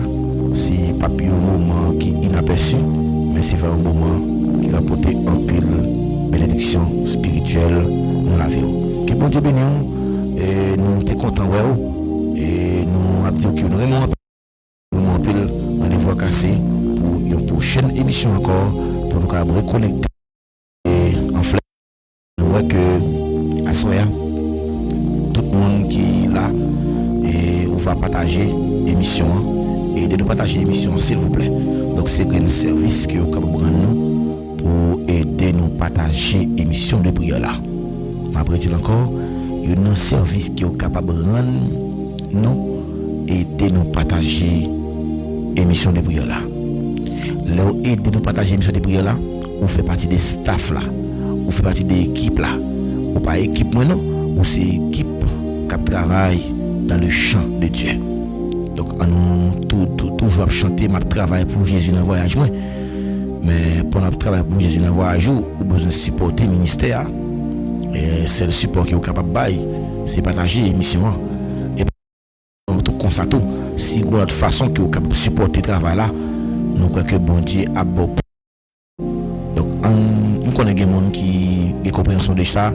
c'est pas plus un moment qui est inaperçu, mais c'est vraiment un moment qui va porter un pile bénédiction spirituelle dans la vie. Que bon Dieu bénisse et nous sommes contents et nous avons dit que nous aimons un pile rendez-vous à casser pour une prochaine émission encore pour nous reconnecter et en flèche. Nous voyons que à soir tout le monde qui est là et on va partager l'émission et de nous partager l'émission s'il vous plaît. Donc c'est un service que vous pouvez prendre nous pour aider nous partager l'émission de prière là. Après dire encore, il y a un service qui est capable de rendre nous aider nous partager l'émission de prière là. Là aider nous partager l'émission de prière là, on fait partie des staff là, on fait partie des équipes là. Ou pas équipe moi non, ou c'est équipe qui travaille dans le champ de Dieu. Donc on nous toujours chanter ma travail pour Jésus dans le voyage moi. Mais pendant le travail pour Jésus dans le voyage, on besoin de supporter le ministère. Et c'est le support qui est capable de bailler, c'est partager l'émission. Et tout comme ça, tout, si vous avez une façon que vous capable de supporter le travail là, nous croyons que bon Dieu a beau. Donc, on connaît des gens qui ont compréhension de ça,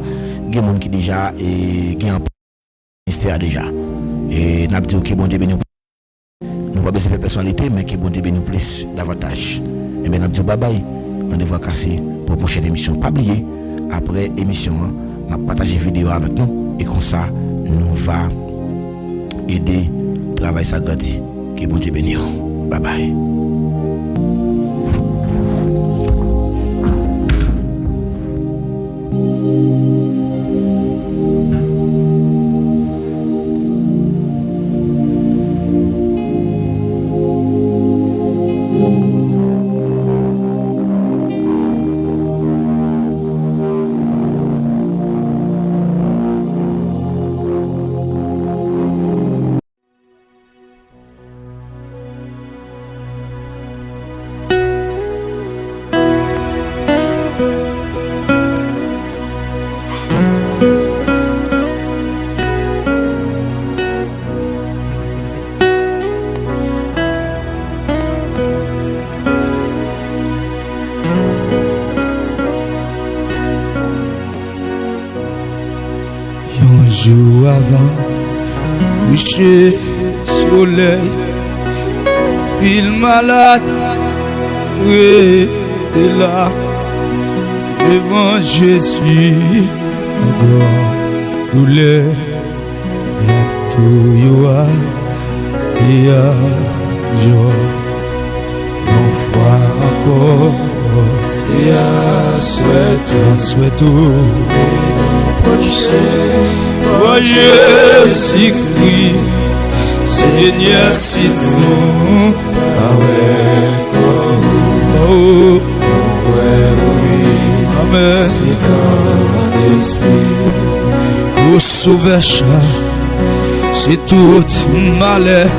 des gens qui déjà ont un ministère déjà. Et nous avons dit que bon Dieu bénisse. Nous pas besoin de faire personnalité, mais que bon Dieu bénisse plus davantage. Et bien, nous avons dit bye bye, on devra casser pour la prochaine émission. Pas oublier, après l'émission, on va partager une vidéo avec nous et comme ça, nous va aider le travail ça grandit. Que bon Dieu bénisse. Bye bye. Jour avant, coucher soleil, il malade, était là, devant Jésus, encore douleur, et tout yoa, et à joie, une fois encore, c'est à souhait, oh Jésus-Christ, Seigneur, si nous, oh, amen, au sauvage, c'est tout malheur,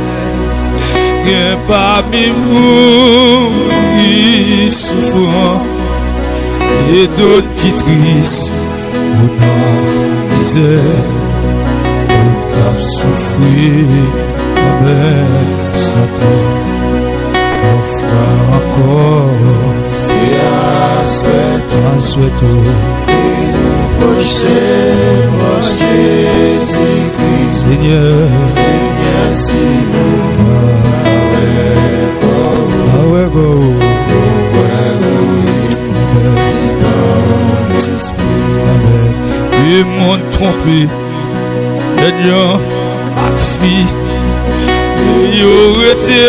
que parmi nous, qui souffrent, et d'autres qui tristes. Mon misère, d'autres souffrir, avec Satan, enfin encore, c'est à souhait, et nous prochain, moi Jésus-Christ, Seigneur, si nous, avec et mon trompé, Seigneur, ak fi, yo rete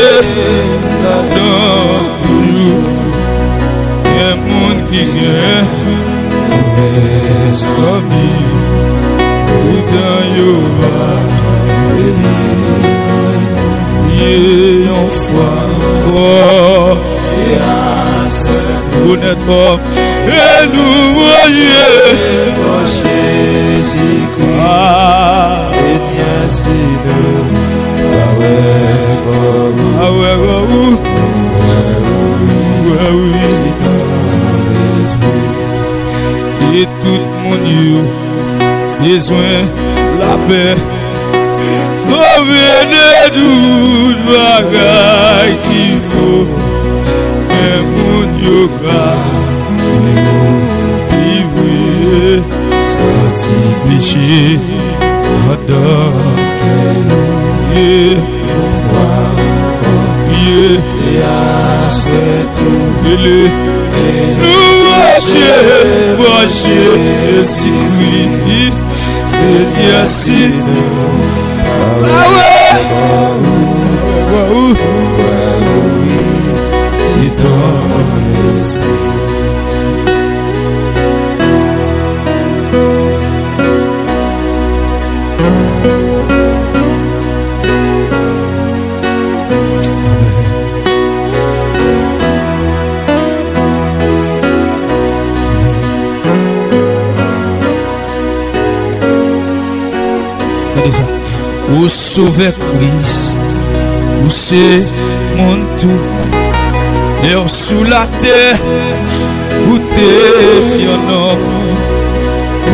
là-dedans toujours. Y'a moun qui gagne, mauvaise famille, ou dans yo y'a une fois encore, vous n'êtes pas, et nous voyez, Jésus-Christ, et bien si nous, et tout le monde a besoin la paix. Combien de doutes bagailles qu'il faut, mais mon Dieu vivre, sortir péché, adopter, c'est à ce tout, nous marcher, si oui, c'est bien si ah ouais, c'est ton esprit. Ou sauver Christ, ou c'est mon tout, et sous la terre, où t'es yon homme,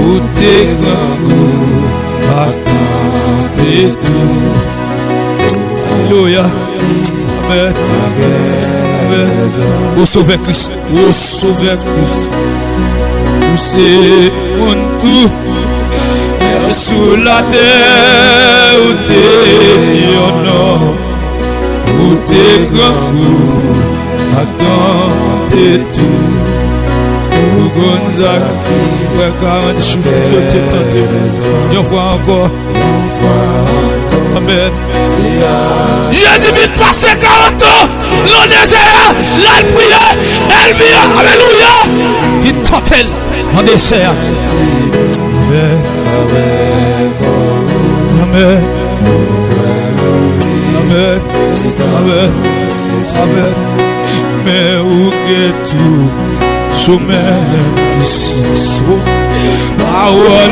où t'es grand goût, attends et tout. Alléluia, amen, amen. Ou sauver Christ, ou sauver Christ, où c'est mon tout. Sous la terre, où t'es yon homme, où t'es grand goût, attendez tout. Où Gonzaga, ouais, 40 jours, je t'ai tenté. Une fois encore, amen. Jésus vite passer 40 ans, l'on désert, là il prie, elle vient, alléluia. Vite tente, l'on désert. Amen. Amen. Amen. Amen. Amen. Mais où est tout sommet puissance? Ah ouais,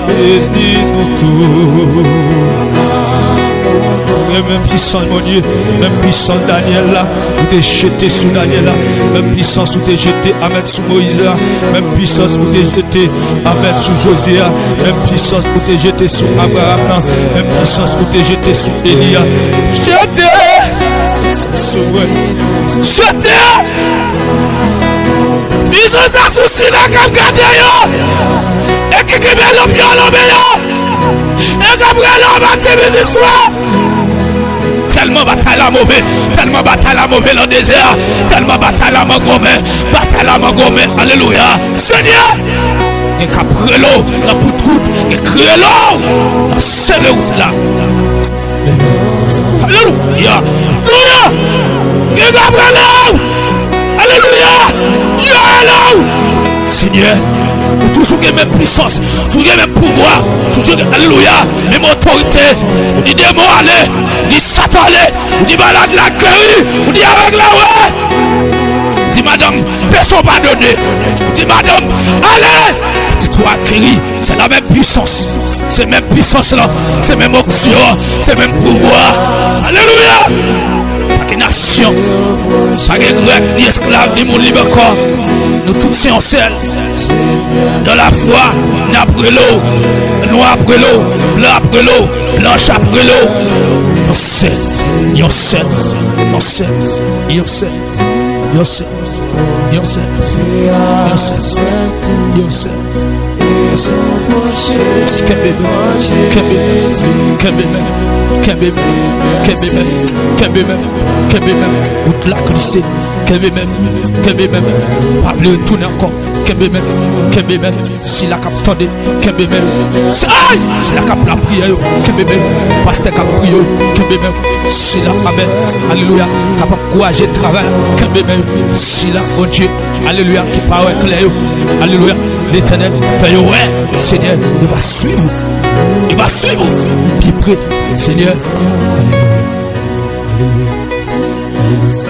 béni nous tous. Même puissance, mon Dieu, même puissance Daniel là, où t'es jeté sous Daniel là, même puissance où t'es jeté Amen sous Moïse là, même puissance où t'es jeté Amen sous Josué, même puissance où t'es jeté sous Abraham là, même puissance où t'es jeté sous Élia. Jeté, jeté, puissance à souci là comme gardé yo, et qui met l'homme yo, et comme l'homme a tenu l'histoire. Tellement bataille à mauvais, tellement bataille à mauvais dans le désert, tellement bataille à magomé, bataille à magomé, alléluia. Seigneur, il y a un prélo dans la poutroute, il y a un crélo dans la serre-route là. Alléluia, alléluia, il y a un prélo, alléluia, Seigneur, toujours que même puissance, toujours que même pouvoir, toujours que, alléluia, même autorité, on dit des mots aller, on dit Satan aller, on dit malade la guéri, on dit avec la ouais, on dit madame, personne pas donné, on dit madame, allez, dis-toi guéri, c'est la même puissance, c'est la même puissance là, c'est la même option, c'est le même pouvoir, alléluia. Pas de nation, pas de grec, ni esclave, ni monde libre corps. Nous tous sommes en selle. Dans la foi, nous après l'eau, noir après l'eau, blanc après l'eau, blanche après l'eau. Nous sommes en selle, nous sommes en selle, nous sommes en selle, nous sommes en selle, nous sommes en selle. Out la glissé, kebe même, pas vouloir retourner encore, kebe même, si la cap tendé, kebe même, si la cap la prière, kebe même, pasteur cap prière, kebe même, si la amen, alléluia, capable courager travail, kebe même, si la bon Dieu, alléluia, qui parle clair, alléluia, l'Éternel fait ouais, Seigneur, il va suivre, puis près, Seigneur, alléluia, alléluia, alléluia.